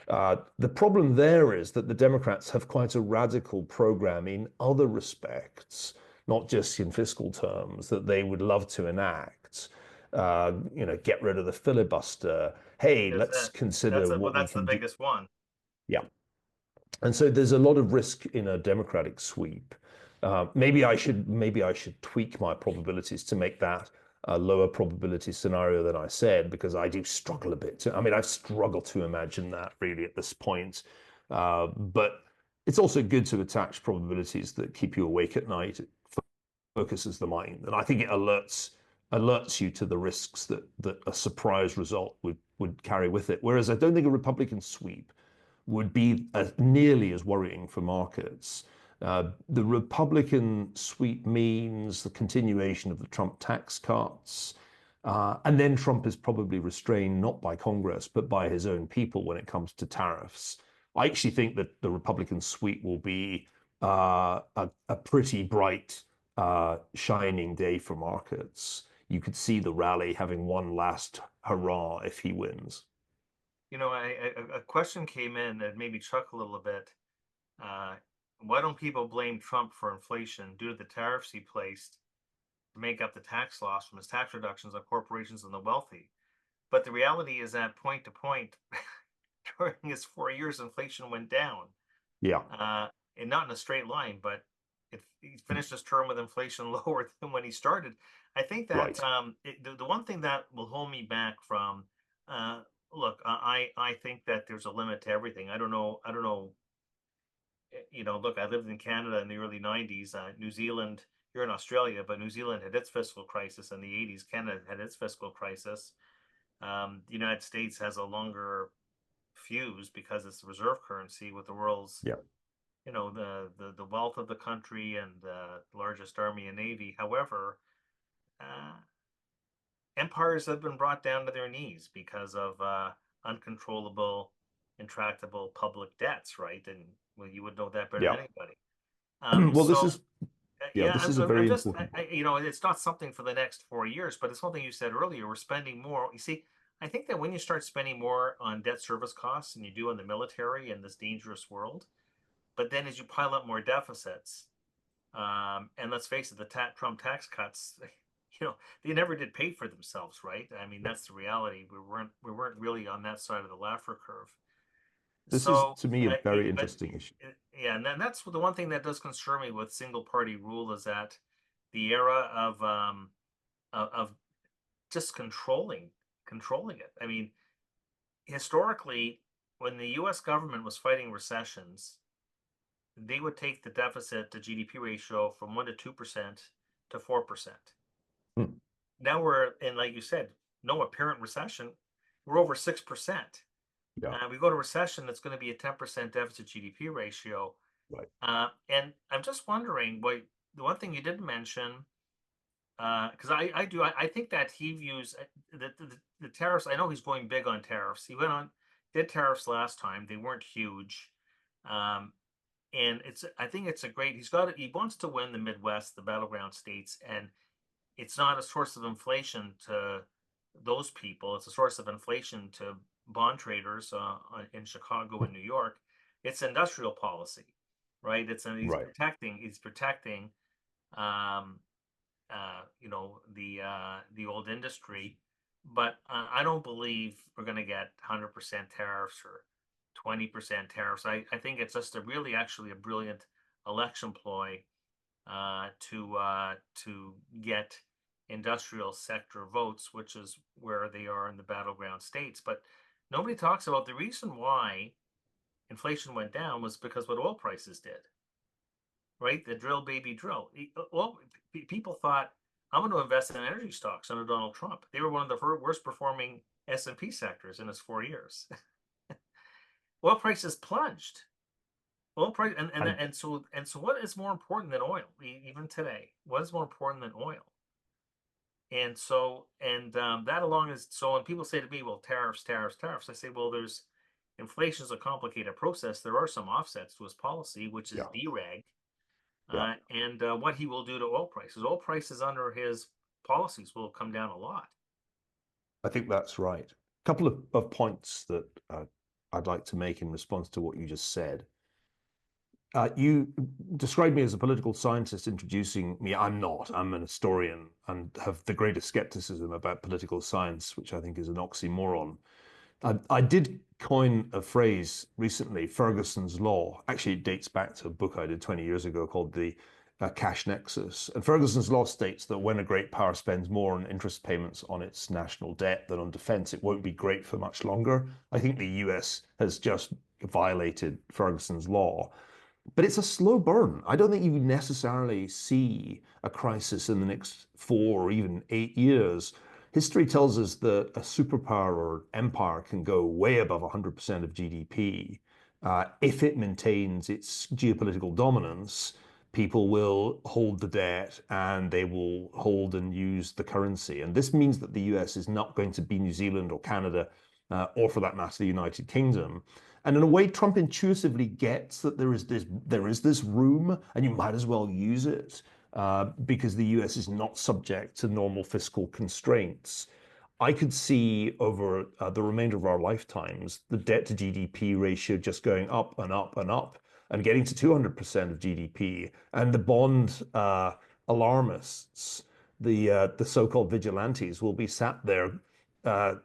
The problem there is that the Democrats have quite a radical program in other respects, not just in fiscal terms, that they would love to enact. Get rid of the filibuster. Hey, Is let's consider well, what we that's the can do. biggest one. Yeah. And so there's a lot of risk in a Democratic sweep. Maybe I should tweak my probabilities to make that a lower probability scenario than I said, because I do struggle a bit. I mean, I've struggled to imagine that really at this point. But it's also good to attach probabilities that keep you awake at night. It focuses the mind, and I think it alerts you to the risks that a surprise result would carry with it. Whereas I don't think a Republican sweep would be nearly as worrying for markets. The Republican sweep means the continuation of the Trump tax cuts. And then Trump is probably restrained not by Congress, but by his own people when it comes to tariffs. I actually think that the Republican sweep will be a pretty bright, shining day for markets. You could see the rally having one last hurrah if he wins. A question came in that made me chuckle a little bit. Why don't people blame Trump for inflation due to the tariffs he placed to make up the tax loss from his tax reductions on corporations and the wealthy? But the reality is that point to point, during his 4 years, inflation went down, Yeah, and not in a straight line, but he finished his term with inflation lower than when he started. I think that right. the one thing that will hold me back from, look, I think that there's a limit to everything. I don't know. Look, I lived in Canada in the early 90s. New Zealand, you're in Australia, but New Zealand had its fiscal crisis in the 80s. Canada had its fiscal crisis. The United States has a longer fuse because it's the reserve currency with the world's, Yeah. the wealth of the country and the largest army and navy. However, uh, empires have been brought down to their knees because of uncontrollable, intractable public debts, right? And well, you would know that better than Yeah. anybody. Well, this So is yeah, yeah, this is a I'm very just, important point. it's not something for the next 4 years, but it's something you said earlier. We're spending more. You see, I think that when you start spending more on debt service costs than you do on the military in this dangerous world, but then as you pile up more deficits, and let's face it, the Trump tax cuts, they never did pay for themselves, right? I mean, that's the reality. We weren't really on that side of the Laffer curve. This is, So, to me, a very but interesting issue. yeah, and then that's the one thing that does concern me with single party rule is that the era of just controlling it. I mean, historically, when the U.S. government was fighting recessions, they would take the deficit to GDP ratio from 1 to 2% to 4%. Hmm. Now we're in, like you said, no apparent recession. We're over 6%. Yeah, We go to recession, it's going to be a 10% deficit GDP ratio. right. And I'm just wondering, what the one thing you didn't mention, because I think that he views the tariffs. I know he's going big on tariffs. He went on. did tariffs last time. They weren't huge. Um, and I think it's a great, he wants to win the Midwest, the battleground states, and it's not a source of inflation to those people. It's a source of inflation to bond traders in Chicago and New York. It's industrial policy, right? Right. He's protecting, um, the old industry. But I don't believe we're going to get 100% tariffs or 20% tariffs. I think it's just actually a brilliant election ploy to get industrial sector votes, which is where they are in the battleground states. But nobody talks about the reason why inflation went down was because what oil prices did, right? The drill, baby, drill. Well, people thought, I'm going to invest in energy stocks under Donald Trump. They were one of the worst performing S&P sectors in his 4 years. Oil prices plunged. Oil price And and so what is more important than oil even today? What is more important than oil? And so that along is so when people say to me, well, tariffs, tariffs, tariffs, I say, well, there's inflation is a complicated process. There are some offsets to his policy, which is yeah, dereg, yeah, and what he will do to oil prices. Oil prices under his policies will come down a lot. I think that's right. A couple of points that I'd like to make in response to what you just said. You described me as a political scientist introducing me. I'm not. I'm an historian and have the greatest skepticism about political science, which I think is an oxymoron. I did coin a phrase recently, Ferguson's Law. Actually, it dates back to a book I did 20 years ago called The Cash Nexus. And Ferguson's Law states that when a great power spends more on interest payments on its national debt than on defense, it won't be great for much longer. I think the US has just violated Ferguson's Law. But it's a slow burn. I don't think you necessarily see a crisis in the next 4 or even 8 years. History tells us that a superpower or empire can go way above 100% of GDP. If it maintains its geopolitical dominance, people will hold the debt and they will hold and use the currency. And this means that the US is not going to be New Zealand or Canada, or for that matter, the United Kingdom. And in a way, Trump intuitively gets that there is this room, and you might as well use it because the US is not subject to normal fiscal constraints. I could see over the remainder of our lifetimes the debt to GDP ratio just going up and up and up and getting to 200% of GDP. And the bond alarmists, the so-called vigilantes, will be sat there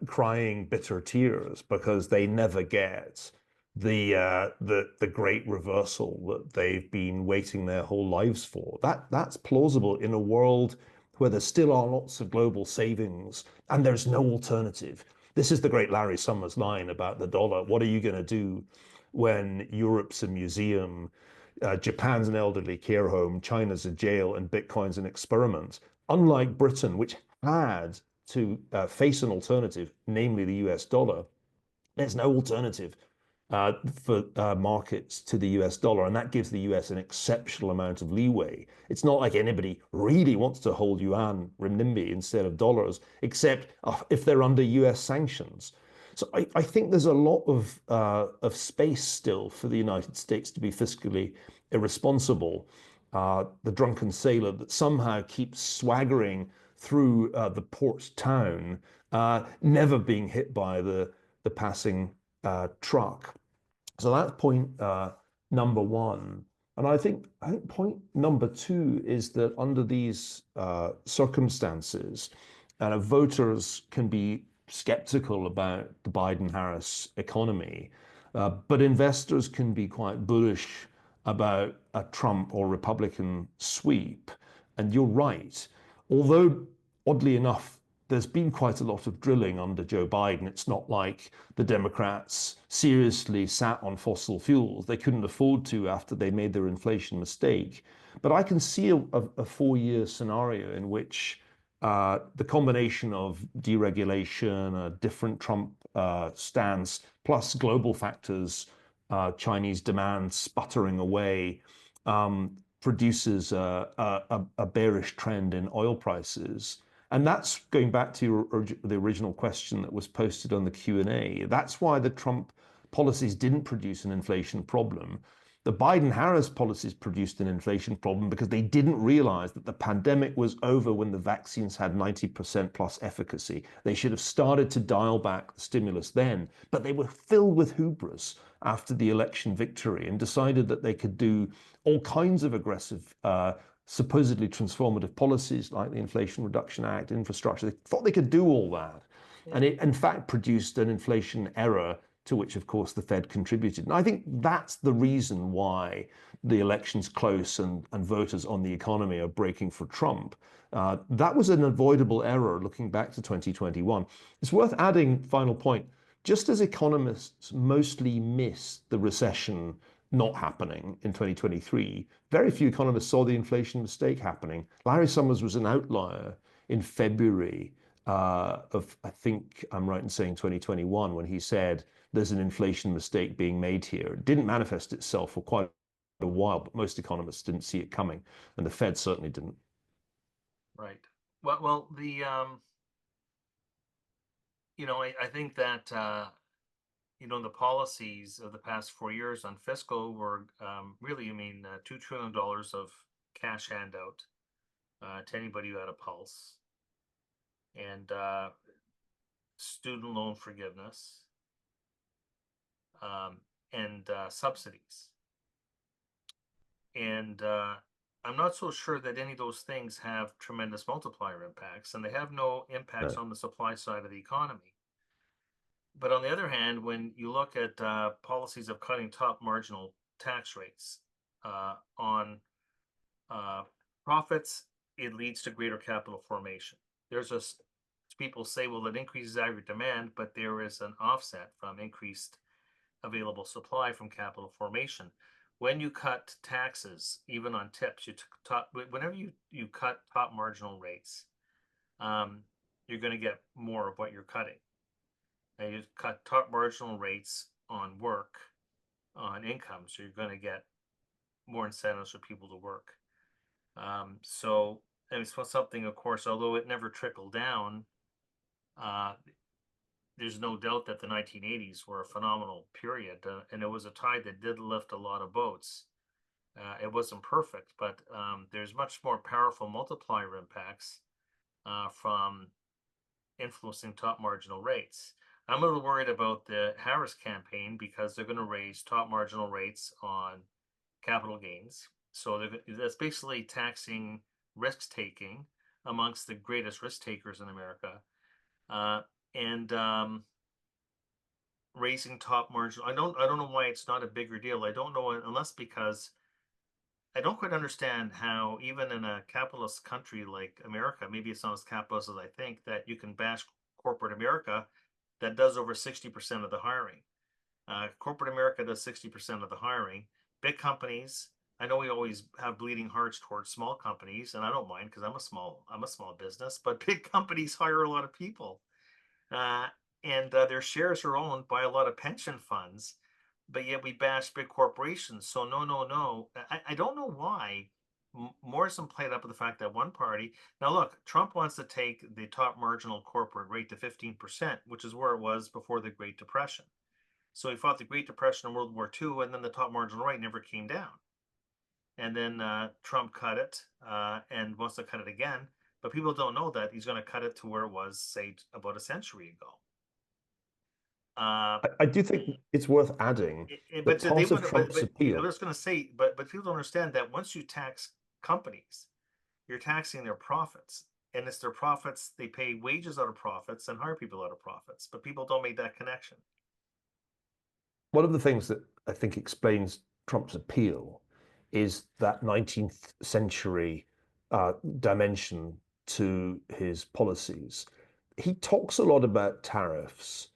crying bitter tears because they never get the great reversal that they've been waiting their whole lives for. That's plausible in a world where there still are lots of global savings and there's no alternative. This is the great Larry Summers line about the dollar. What are you going to do when Europe's a museum, Japan's an elderly care home, China's a jail, and Bitcoin's an experiment? Unlike Britain, which had to face an alternative, namely the US dollar, there's no alternative for markets to the US dollar, and that gives the US an exceptional amount of leeway. It's not like anybody really wants to hold yuan, renminbi instead of dollars, except if they're under US sanctions. So I think there's a lot of space still for the United States to be fiscally irresponsible. The drunken sailor that somehow keeps swaggering through the port town, never being hit by the passing truck. So that's point number one. And I think point number two is that under these circumstances, voters can be skeptical about the Biden-Harris economy, but investors can be quite bullish about a Trump or Republican sweep. And you're right. Although, oddly enough, there's been quite a lot of drilling under Joe Biden. It's not like the Democrats seriously sat on fossil fuels. They couldn't afford to after they made their inflation mistake. But I can see a 4 year scenario in which the combination of deregulation, a different Trump stance, plus global factors, Chinese demand sputtering away, produces a bearish trend in oil prices. And that's going back to the original question that was posted on the Q&A. That's why the Trump policies didn't produce an inflation problem. The Biden-Harris policies produced an inflation problem because they didn't realize that the pandemic was over when the vaccines had 90% plus efficacy. They should have started to dial back the stimulus then, but they were filled with hubris after the election victory and decided that they could do all kinds of aggressive, supposedly transformative policies like the Inflation Reduction Act, infrastructure. They thought they could do all that. Yeah. And it, in fact, produced an inflation error to which, of course, the Fed contributed. And I think that's the reason why the election's close and voters on the economy are breaking for Trump. That was an avoidable error looking back to 2021. It's worth adding, final point, just as economists mostly miss the recession not happening in 2023, very few economists saw the inflation mistake happening. Larry Summers was an outlier in February of, I think I'm right in saying 2021, when he said there's an inflation mistake being made here. It didn't manifest itself for quite a while, but most economists didn't see it coming, and the Fed certainly didn't. Right. Well, I think that the policies of the past 4 years on fiscal were really, $2 trillion of cash handout to anybody who had a pulse, and student loan forgiveness, and subsidies. And I'm not so sure that any of those things have tremendous multiplier impacts, and they have no impacts No. on the supply side of the economy. But on the other hand, when you look at policies of cutting top marginal tax rates on profits, it leads to greater capital formation. People say, well, it increases aggregate demand, but there is an offset from increased available supply from capital formation. When you cut taxes, even on tips, whenever you cut top marginal rates, you're going to get more of what you're cutting. And you cut top marginal rates on work, on income, so you're going to get more incentives for people to work. So it's something, of course, although it never trickled down, there's no doubt that the 1980s were a phenomenal period, and it was a tide that did lift a lot of boats. It wasn't perfect, but there's much more powerful multiplier impacts from influencing top marginal rates. I'm a little worried about the Harris campaign because they're going to raise top marginal rates on capital gains. So that's basically taxing risk taking amongst the greatest risk takers in America, and raising top marginal. I don't know why it's not a bigger deal. I don't know, unless because I don't quite understand how, even in a capitalist country like America, maybe it's not as capitalist as I think, that you can bash corporate America that does over 60% of the hiring. Corporate America does 60% of the hiring. Big companies, I know we always have bleeding hearts towards small companies, and I don't mind because I'm a small business, but big companies hire a lot of people. And their shares are owned by a lot of pension funds, but yet we bash big corporations. So no. I don't know why. Morrison played up with the fact that one party. Now look, Trump wants to take the top marginal corporate rate to 15%, which is where it was before the Great Depression. So he fought the Great Depression and World War II, and then the top marginal rate never came down. And then Trump cut it and wants to cut it again. But people don't know that he's going to cut it to where it was, say, about a century ago. I do think it's worth adding that But they part of would. Trump's But I appeal. was going to say, but people don't understand that once you tax companies, you're taxing their profits, and it's their profits. They pay wages out of profits and hire people out of profits, but people don't make that connection. One of the things that I think explains Trump's appeal is that 19th century dimension to his policies. He talks a lot about tariffs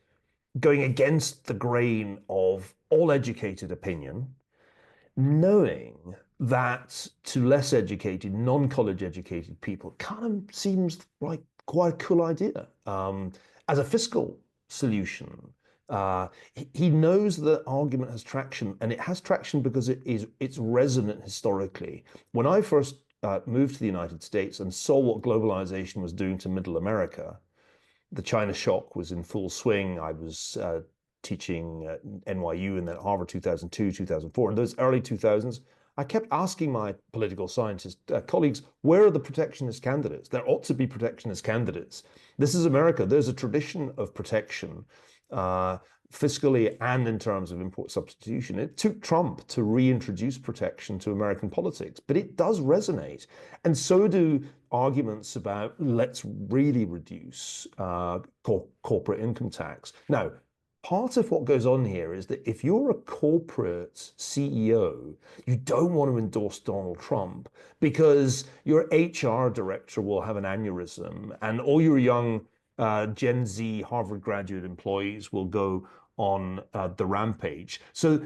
going against the grain of all educated opinion, knowing that to less educated, non-college educated people, it kind of seems like quite a cool idea as a fiscal solution. He knows the argument has traction, and it has traction because it's resonant historically. When I first moved to the United States and saw what globalization was doing to Middle America. The China shock was in full swing. I was teaching at NYU and then Harvard 2002, 2004. In those early 2000s, I kept asking my political scientist colleagues, where are the protectionist candidates? There ought to be protectionist candidates. This is America. There's a tradition of protection, fiscally and in terms of import substitution. It took Trump to reintroduce protection to American politics, but it does resonate. And so do arguments about let's really reduce corporate income tax. Now, part of what goes on here is that if you're a corporate CEO, you don't want to endorse Donald Trump because your HR director will have an aneurysm and all your young Gen Z Harvard graduate employees will go on the rampage. So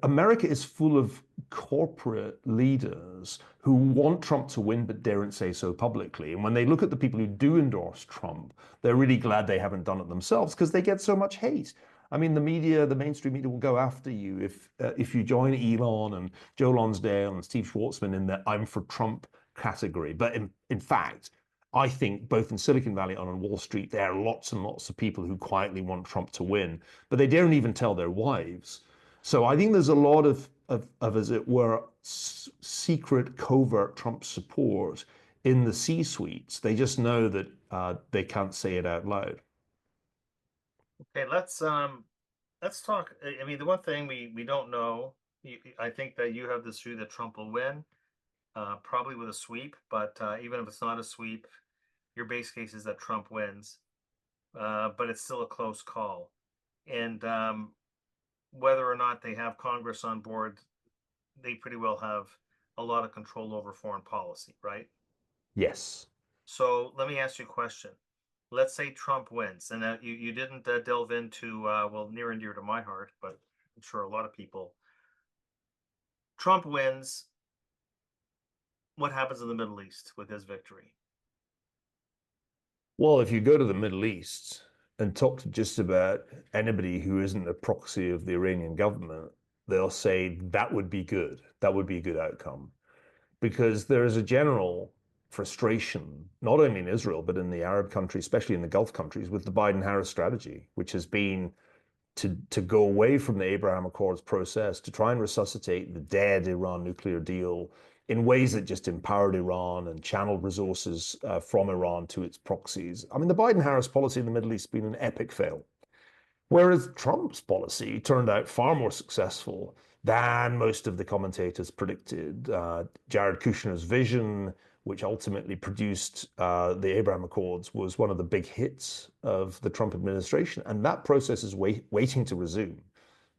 America is full of corporate leaders who want Trump to win but daren't say so publicly. And when they look at the people who do endorse Trump, they're really glad they haven't done it themselves because they get so much hate. I mean, the media, the mainstream media will go after you if you join Elon and Joe Lonsdale and Steve Schwartzman in the I'm for Trump category. But in fact, I think both in Silicon Valley and on Wall Street, there are lots and lots of people who quietly want Trump to win, but they daren't even tell their wives. So I think there's a lot of as it were, secret, covert Trump support in the C-suites. They just know that they can't say it out loud. Okay, let's talk. I mean, the one thing we don't know, I think that you have this view that Trump will win, probably with a sweep, but even if it's not a sweep, your base case is that Trump wins, but it's still a close call. And whether or not they have Congress on board, they pretty well have a lot of control over foreign policy, right? Yes. So let me ask you a question. Let's say Trump wins, and you didn't delve into well, near and dear to my heart, but I'm sure a lot of people. Trump wins. What happens in the Middle East with his victory? Well, if you go to the Middle East and talk to just about anybody who isn't a proxy of the Iranian government, they'll say that would be good. That would be a good outcome. Because there is a general frustration, not only in Israel, but in the Arab countries, especially in the Gulf countries, with the Biden-Harris strategy, which has been to go away from the Abraham Accords process, to try and resuscitate the dead Iran nuclear deal in ways that just empowered Iran and channeled resources from Iran to its proxies. I mean, the Biden-Harris policy in the Middle East has been an epic fail. Whereas Trump's policy turned out far more successful than most of the commentators predicted. Jared Kushner's vision, which ultimately produced the Abraham Accords, was one of the big hits of the Trump administration. And that process is waiting to resume.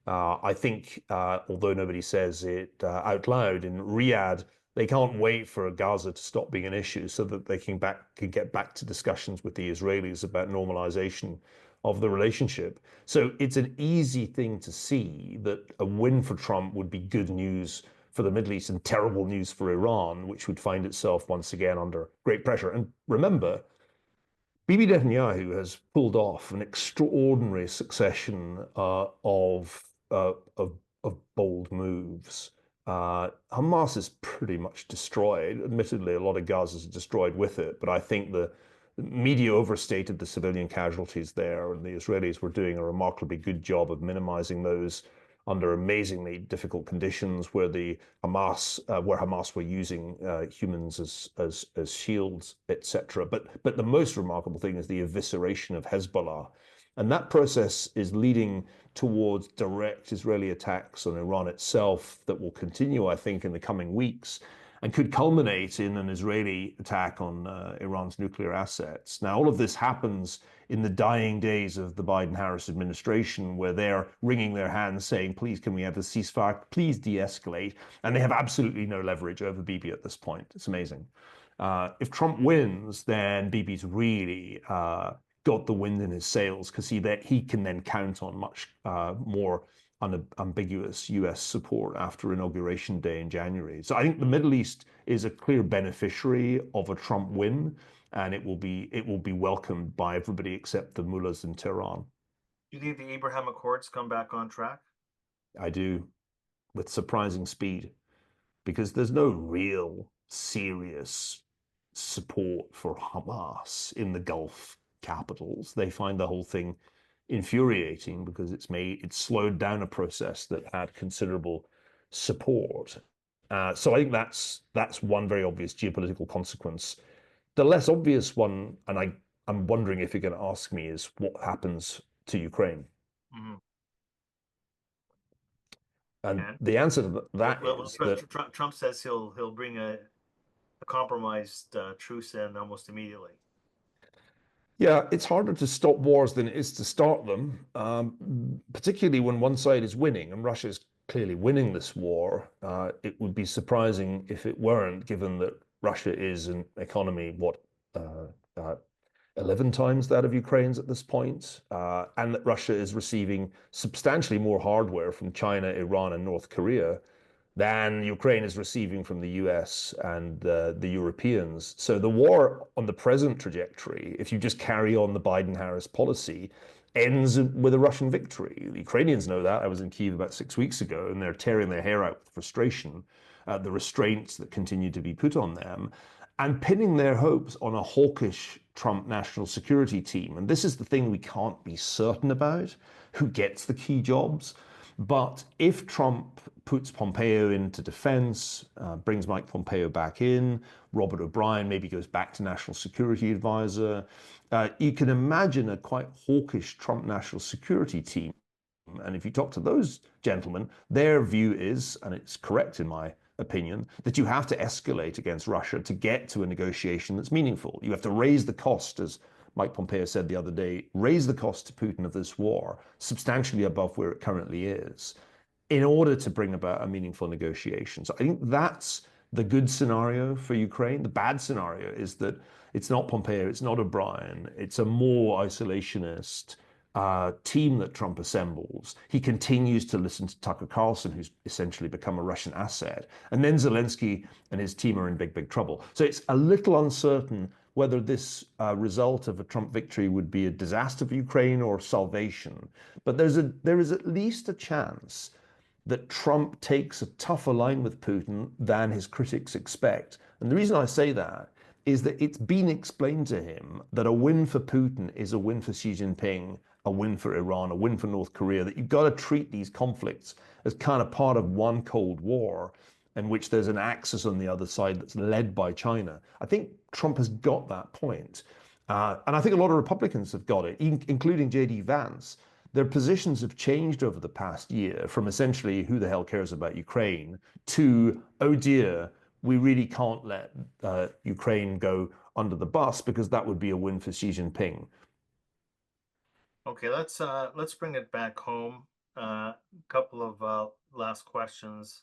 I think, although nobody says it out loud, in Riyadh, they can't wait for Gaza to stop being an issue so that they can get back to discussions with the Israelis about normalization of the relationship. So it's an easy thing to see that a win for Trump would be good news for the Middle East and terrible news for Iran, which would find itself once again under great pressure. And remember, Bibi Netanyahu has pulled off an extraordinary succession of bold moves. Hamas is pretty much destroyed. Admittedly, a lot of Gaza is destroyed with it, but I think the media overstated the civilian casualties there, and the Israelis were doing a remarkably good job of minimizing those under amazingly difficult conditions, where Hamas were using humans as shields, etc. But the most remarkable thing is the evisceration of Hezbollah, and that process is leading towards direct Israeli attacks on Iran itself that will continue, I think, in the coming weeks, and could culminate in an Israeli attack on Iran's nuclear assets. Now, all of this happens in the dying days of the Biden-Harris administration, where they're wringing their hands saying, please, can we have a ceasefire? Please de-escalate. And they have absolutely no leverage over Bibi at this point. It's amazing. If Trump wins, then Bibi's really got the wind in his sails, because he can then count on much more unambiguous US support after Inauguration Day in January. So I think the Middle East is a clear beneficiary of a Trump win, and it will be welcomed by everybody except the mullahs in Tehran. Do you think the Abraham Accords come back on track? I do, with surprising speed, because there's no real serious support for Hamas in the Gulf capitals. They find the whole thing infuriating because it's slowed down a process that had considerable support. So I think that's one very obvious geopolitical consequence. The less obvious one, and I'm wondering if you're going to ask me, is what happens to Ukraine. Mm-hmm. And And the answer to that well, is that, Trump says he'll bring a compromised truce in almost immediately. yeah, it's harder to stop wars than it is to start them, particularly when one side is winning, and Russia is clearly winning this war. It would be surprising if it weren't, given that Russia is an economy, uh, uh, 11 times that of Ukraine's at this point, and that Russia is receiving substantially more hardware from China, Iran, and North Korea than Ukraine is receiving from the US and the Europeans. So the war on the present trajectory, if you just carry on the Biden-Harris policy, ends with a Russian victory. The Ukrainians know that. I was in Kyiv about 6 weeks ago, and they're tearing their hair out with frustration at the restraints that continue to be put on them and pinning their hopes on a hawkish Trump national security team. And this is the thing we can't be certain about, who gets the key jobs. But if Trump puts Pompeo into defense, brings Mike Pompeo back in, Robert O'Brien maybe goes back to national security advisor, you can imagine a quite hawkish Trump national security team. And if you talk to those gentlemen, their view is, and it's correct in my opinion, that you have to escalate against Russia to get to a negotiation that's meaningful. You have to raise the cost, as Mike Pompeo said the other day, raise the cost to Putin of this war substantially above where it currently is in order to bring about a meaningful negotiation. So I think that's the good scenario for Ukraine. The bad scenario is that it's not Pompeo, it's not O'Brien, it's a more isolationist team that Trump assembles. He continues to listen to Tucker Carlson, who's essentially become a Russian asset. And then Zelensky and his team are in big, big trouble. So it's a little uncertain whether this result of a Trump victory would be a disaster for Ukraine or salvation. But there is at least a chance that Trump takes a tougher line with Putin than his critics expect. And the reason I say that is that it's been explained to him that a win for Putin is a win for Xi Jinping, a win for Iran, a win for North Korea, that you've got to treat these conflicts as kind of part of one Cold War in which there's an axis on the other side that's led by China. I think Trump has got that point. And I think a lot of Republicans have got it, including J.D. Vance. Their positions have changed over the past year from essentially who the hell cares about Ukraine to, oh dear, we really can't let Ukraine go under the bus because that would be a win for Xi Jinping. Okay, let's bring it back home. A couple of last questions.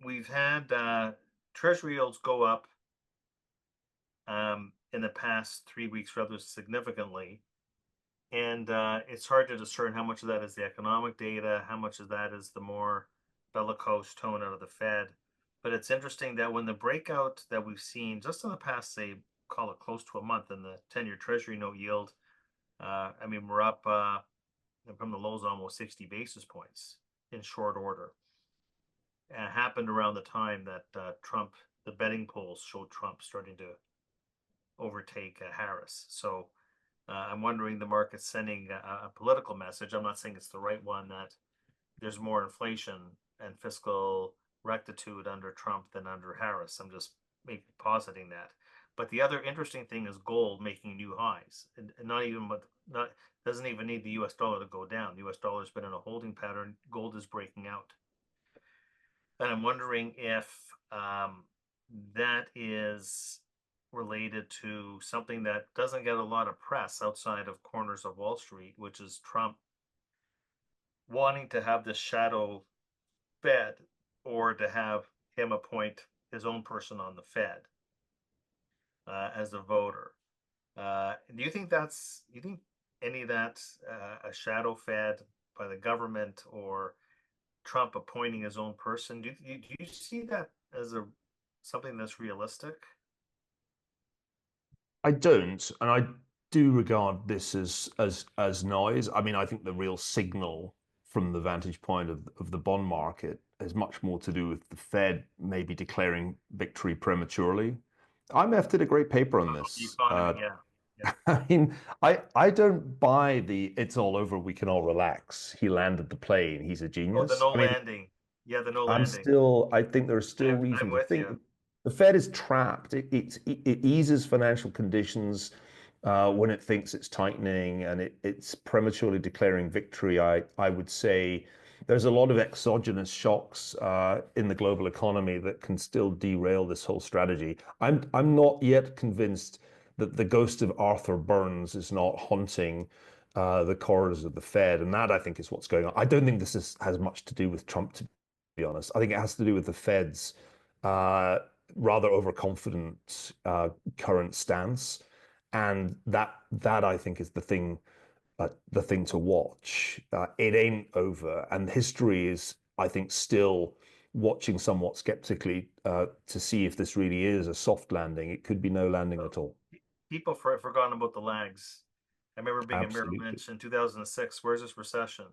We've had Treasury yields go up in the past 3 weeks rather significantly. And it's hard to discern how much of that is the economic data, how much of that is the more bellicose tone out of the Fed. But it's interesting that when the breakout that we've seen just in the past, say, call it close to a month in the 10-year Treasury note yield, I mean, we're up from the lows almost 60 basis points in short order. It happened around the time that Trump, the betting polls showed Trump starting to overtake Harris. So I'm wondering the market's sending a political message. I'm not saying it's the right one, that there's more inflation and fiscal rectitude under Trump than under Harris. I'm just maybe positing that. But the other interesting thing is gold making new highs, and not even not doesn't even need the U.S. dollar to go down. The U.S. dollar has been in a holding pattern. Gold is breaking out, and I'm wondering if that is related to something that doesn't get a lot of press outside of corners of Wall Street, which is Trump wanting to have this shadow Fed, or to have him appoint his own person on the Fed as a voter. Do you think any of that a shadow Fed by the government, or Trump appointing his own person? Do you see that as a something that's realistic? I don't, and I do regard this as noise. I mean, I think the real signal from the vantage point of the bond market is much more to do with the Fed maybe declaring victory prematurely. IMF did a great paper on The this. economy, yeah. Yeah. I mean, I don't buy the "it's all over, we can all relax. He landed the plane. He's a Oh, the genius." no I mean, landing. Yeah, the no landing. I think there's still I'm reason to with think you. that the Fed is trapped. It eases financial conditions when it thinks it's tightening, and it's prematurely declaring victory. I would say there's a lot of exogenous shocks in the global economy that can still derail this whole strategy. I'm not yet convinced that the ghost of Arthur Burns is not haunting the corridors of the Fed, and that I think is what's going on. I don't think has much to do with Trump, to be honest. I think it has to do with the Fed's uh, rather overconfident current stance, and that I think is the thing to watch. It ain't over, and history is, I think, still watching somewhat skeptically to see if this really is a soft landing. It could be no landing at all. People forgotten about the lags. I remember being at Merrill Absolutely, Lynch in 2006. Where's this recession?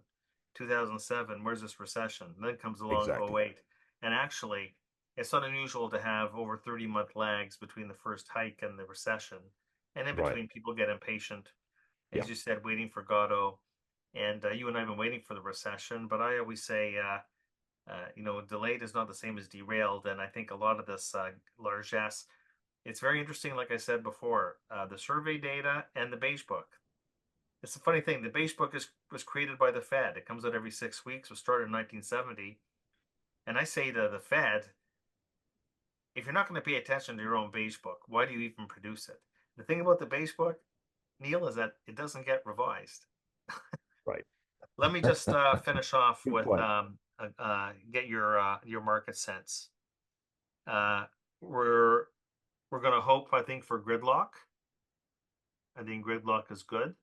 2007. Where's this recession? Then comes along exactly. '08. And actually, it's not unusual to have over 30-month lags between the first hike and the recession. And in Right. between, people get impatient, Yeah. as you said, waiting for Godot. And you and I have been waiting for the recession. But I always say, delayed is not the same as derailed. And I think a lot of this largesse, it's very interesting, like I said before, the survey data and the beige book. It's a funny thing. The beige book was created by the Fed. It comes out every 6 weeks. Was started in 1970. And I say to the Fed, if you're not going to pay attention to your own beige book, why do you even produce it? The thing about the beige book, Neil, is that it doesn't get revised. Right. Let me just finish off Good with point. get your market sense. Uh, we're we're going to hope, I think, for gridlock. I think gridlock is good.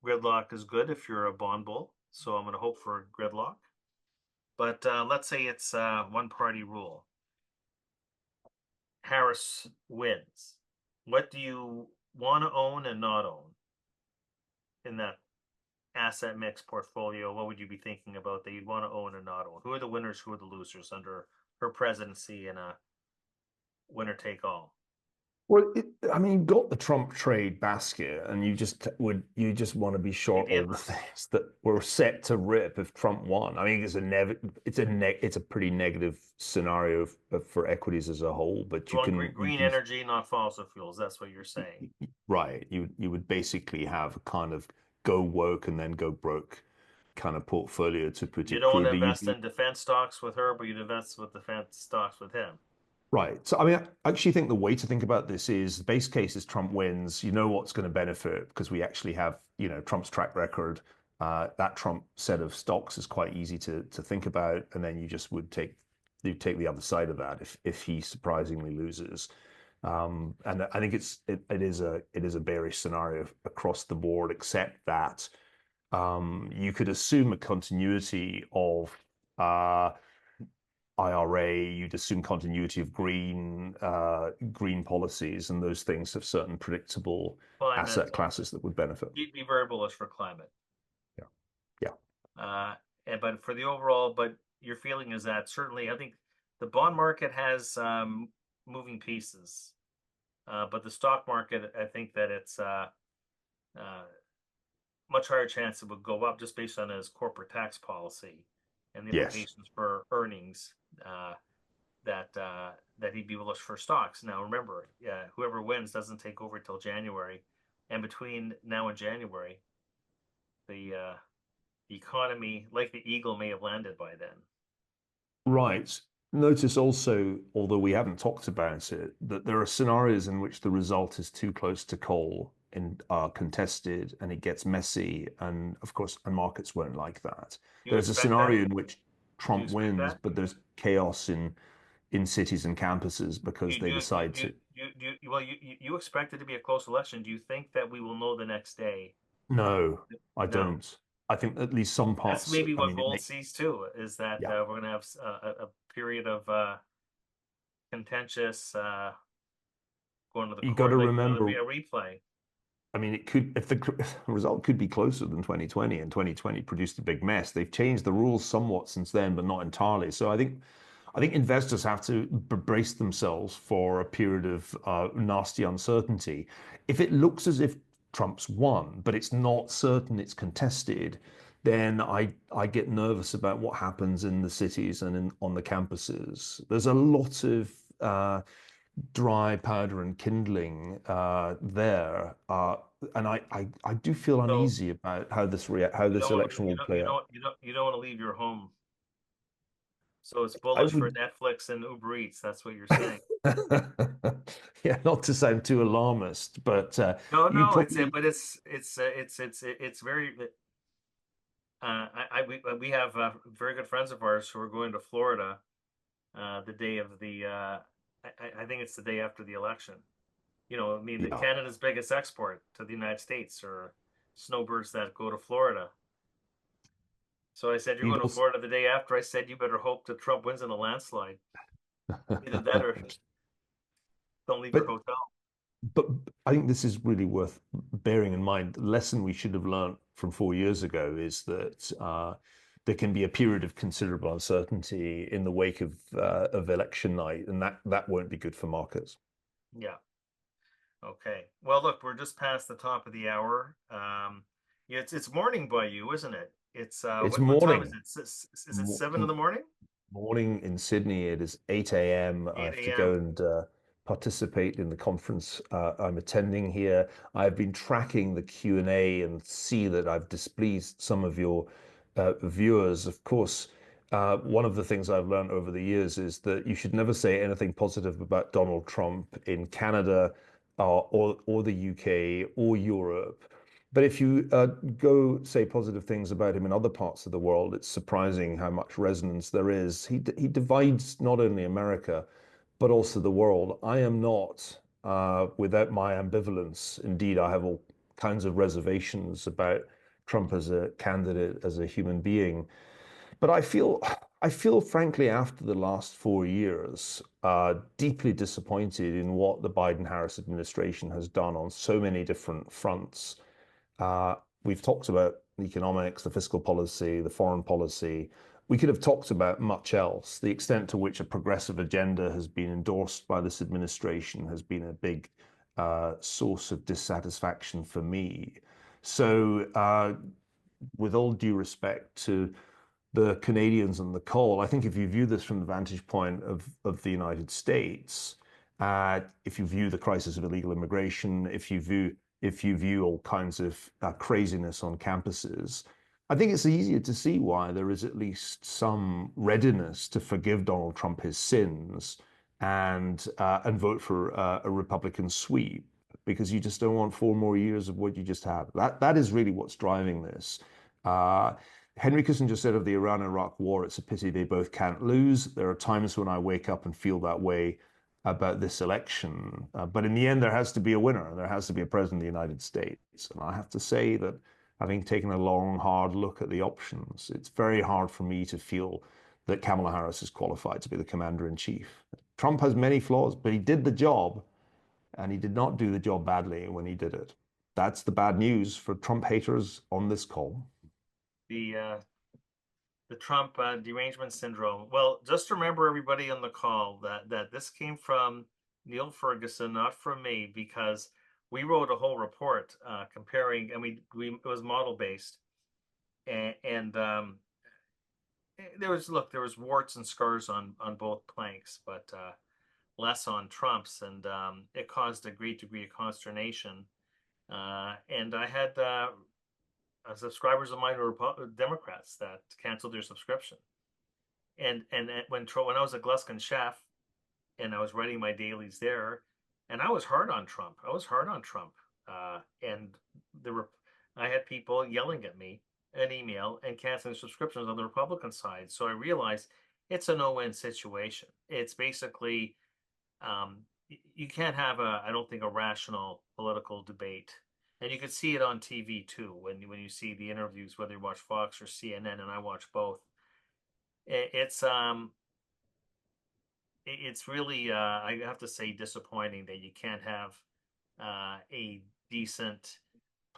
Gridlock is good if you're a bond bull. So I'm going to hope for gridlock. But let's say it's one party rule. Harris wins. What do you want to own and not own in that asset mix portfolio? What would you be thinking about that you'd want to own and not own? Who are the winners? Who are the losers under her presidency in a winner take all? Well, I mean, you've got the Trump trade basket, and you just want to be short all the Ideas. things that were set to rip if Trump won. I mean, it's a pretty negative scenario for equities as a whole, but You want green energy, not fossil fuels. That's what you're saying. right. You would basically have a kind of go woke and then go broke kind of portfolio, to put You it don't want to crudely. invest in defense stocks with her, but you'd invest with defense stocks with him. Right. So, I mean, I actually think the way to think about this is the base case is Trump wins. You know what's going to benefit because we actually have, Trump's track record. That Trump set of stocks is quite easy to think about, and then you just would take the other side of that if he surprisingly loses. And I think it is a bearish scenario across the board, except that you could assume a continuity of IRA, you'd assume continuity of green policies, and those things have certain predictable Climate, asset classes that would benefit. be very bullish for climate. Yeah, yeah, Uh, but for the overall, but your feeling is that certainly, I think the bond market has moving pieces, but the stock market, I think that it's uh, much higher chance it would go up just based on his corporate tax policy and the yes, implications for earnings. That he'd be bullish for stocks. Now, remember, whoever wins doesn't take over till January, and between now and January, the economy, like the eagle, may have landed by then. right. Notice also, although we haven't talked about it, that there are scenarios in which the result is too close to call and are contested, and it gets messy, and of course, and markets won't like that. Do you There's a expect that? scenario in which Do you Trump expect wins, that? but there's chaos in cities and campuses Do because you they do you decide do to. well? You expect it to be a close election. Do you think that we will know the next day? No, I No. don't. I think at least some That's parts. maybe I what mean, gold sees too. Is that yeah. we're going to have a period of contentious going to the You got court. to Like there'll be remember, a replay. I mean, it could, if the result could be closer than 2020, and 2020 produced a big mess. They've changed the rules somewhat since then, but not entirely. So I think investors have to brace themselves for a period of nasty uncertainty. If it looks as if Trump's won, but it's not certain, it's contested, then I get nervous about what happens in the cities and on the campuses. There's a lot of dry powder and kindling there, and I do feel So uneasy about how you this don't want election will you play out. don't you don't want to leave your home. So it's I bullish for would, Netflix and Uber Eats. That's what you're saying. yeah, not to sound too alarmist, but No, you no, it's probably, but it's very. We have very good friends of ours who are going to Florida the day of the. I think it's the day after the election. You know, I mean, yeah, Canada's biggest export to the United States are snowbirds that go to Florida. So I said, you're you'd going to also. Florida the day after. I said, you better hope that Trump wins in a landslide. Either that or don't leave your But hotel. but I think this is really worth bearing in mind. The lesson we should have learned from 4 years ago is that there can be a period of considerable uncertainty in the wake of election night, and that won't be good for markets. Yeah. Okay. Well, look, we're just past the top of the hour. Yeah, it's morning by you, isn't it? It's It's what time is morning. it? Is it 7 in the morning? Morning in Sydney. It is 8 a.m. I have 8 to a.m. go and participate in the conference I'm attending here. I've been tracking the Q&A and see that I've displeased some of your viewers. Of course, one of the things I've learned over the years is that you should never say anything positive about Donald Trump in Canada or the UK or Europe. But if you go say positive things about him in other parts of the world, it's surprising how much resonance there is. He divides not only America, but also the world. I am not without my ambivalence. Indeed, I have all kinds of reservations about Trump as a candidate, as a human being. But I feel frankly, after the last 4 years, deeply disappointed in what the Biden-Harris administration has done on so many different fronts. Uh, we've talked about the economics, the fiscal policy, the foreign policy. We could have talked about much else. The extent to which a progressive agenda has been endorsed by this administration has been a big source of dissatisfaction for me. So, with all due respect to the Canadians and the coal, I think if you view this from the vantage point of the United States, if you view the crisis of illegal immigration, if you view all kinds of craziness on campuses, I think it's easier to see why there is at least some readiness to forgive Donald Trump his sins and vote for a Republican sweep because you just don't want 4 more years of what you just had. That is really what's driving this. Uh, Henry Kissinger said of the Iran-Iraq war, it's a pity they both can't lose. There are times when I wake up and feel that way about this election. But in the end, there has to be a winner, and there has to be a president of the United States. And I have to say that having taken a long, hard look at the options, it's very hard for me to feel that Kamala Harris is qualified to be the commander in chief. Trump has many flaws, but he did the job, and he did not do the job badly when he did it. That's the bad news for Trump haters on this call. The uh, the Trump derangement syndrome. Well, just remember everybody on the call that this came from Neil Ferguson, not from me, because we wrote a whole report comparing, and we it was model based, and there was warts and scars on both planks, but less on Trump's, and it caused a great degree of consternation. And I had subscribers of mine who were Democrats that canceled their subscription. And when I was a Gluskin chef and I was writing my dailies there, and I was hard on Trump. I was hard on Trump, and there were I had people yelling at me an email and canceling subscriptions on the Republican side. So I realized it's a no-win situation. It's basically you can't have I don't think, a rational political debate. And you could see it on TV too when you see the interviews, whether you watch Fox or CNN, and I watch both. It's it's really I have to say disappointing that you can't have a decent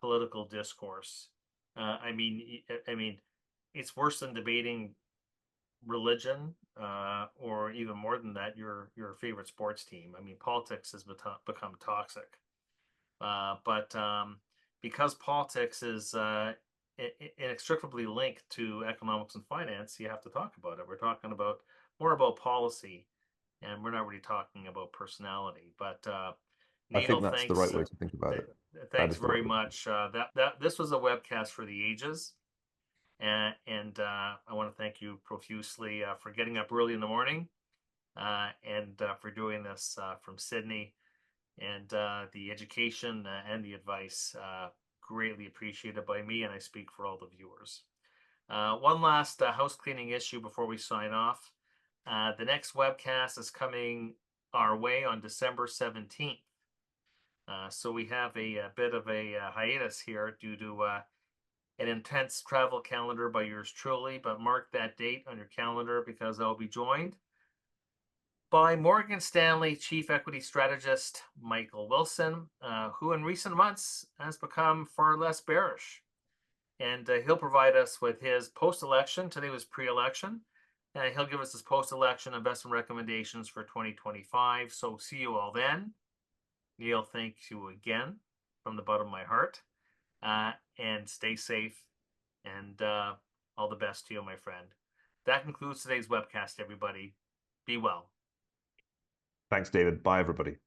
political discourse. I mean, it's worse than debating religion, or even more than that, your favorite sports team. I mean, politics has become toxic. But because politics is inextricably linked to economics and finance, you have to talk about it. We're talking about more about policy, and we're not really talking about personality. But I think Niall, that's the right way to think about it. That thanks is the right very way. much. That this was a webcast for the ages, and I want to thank you profusely for getting up early in the morning, and for doing this from Sydney, and the education and the advice greatly appreciated by me, and I speak for all the viewers. One last house cleaning issue before we sign off. The next webcast is coming our way on December 17th. So we have a bit of a hiatus here due to an intense travel calendar by yours truly, but mark that date on your calendar because I'll be joined by Morgan Stanley Chief Equity Strategist Michael Wilson, who in recent months has become far less bearish. And he'll provide us with his post-election. Today was pre-election. He'll give us his post-election investment recommendations for 2025. So see you all then. Neil, thank you again from the bottom of my heart. And stay safe, and all the best to you, my friend. That concludes today's webcast, everybody. Be well. Thanks, David. Bye, everybody.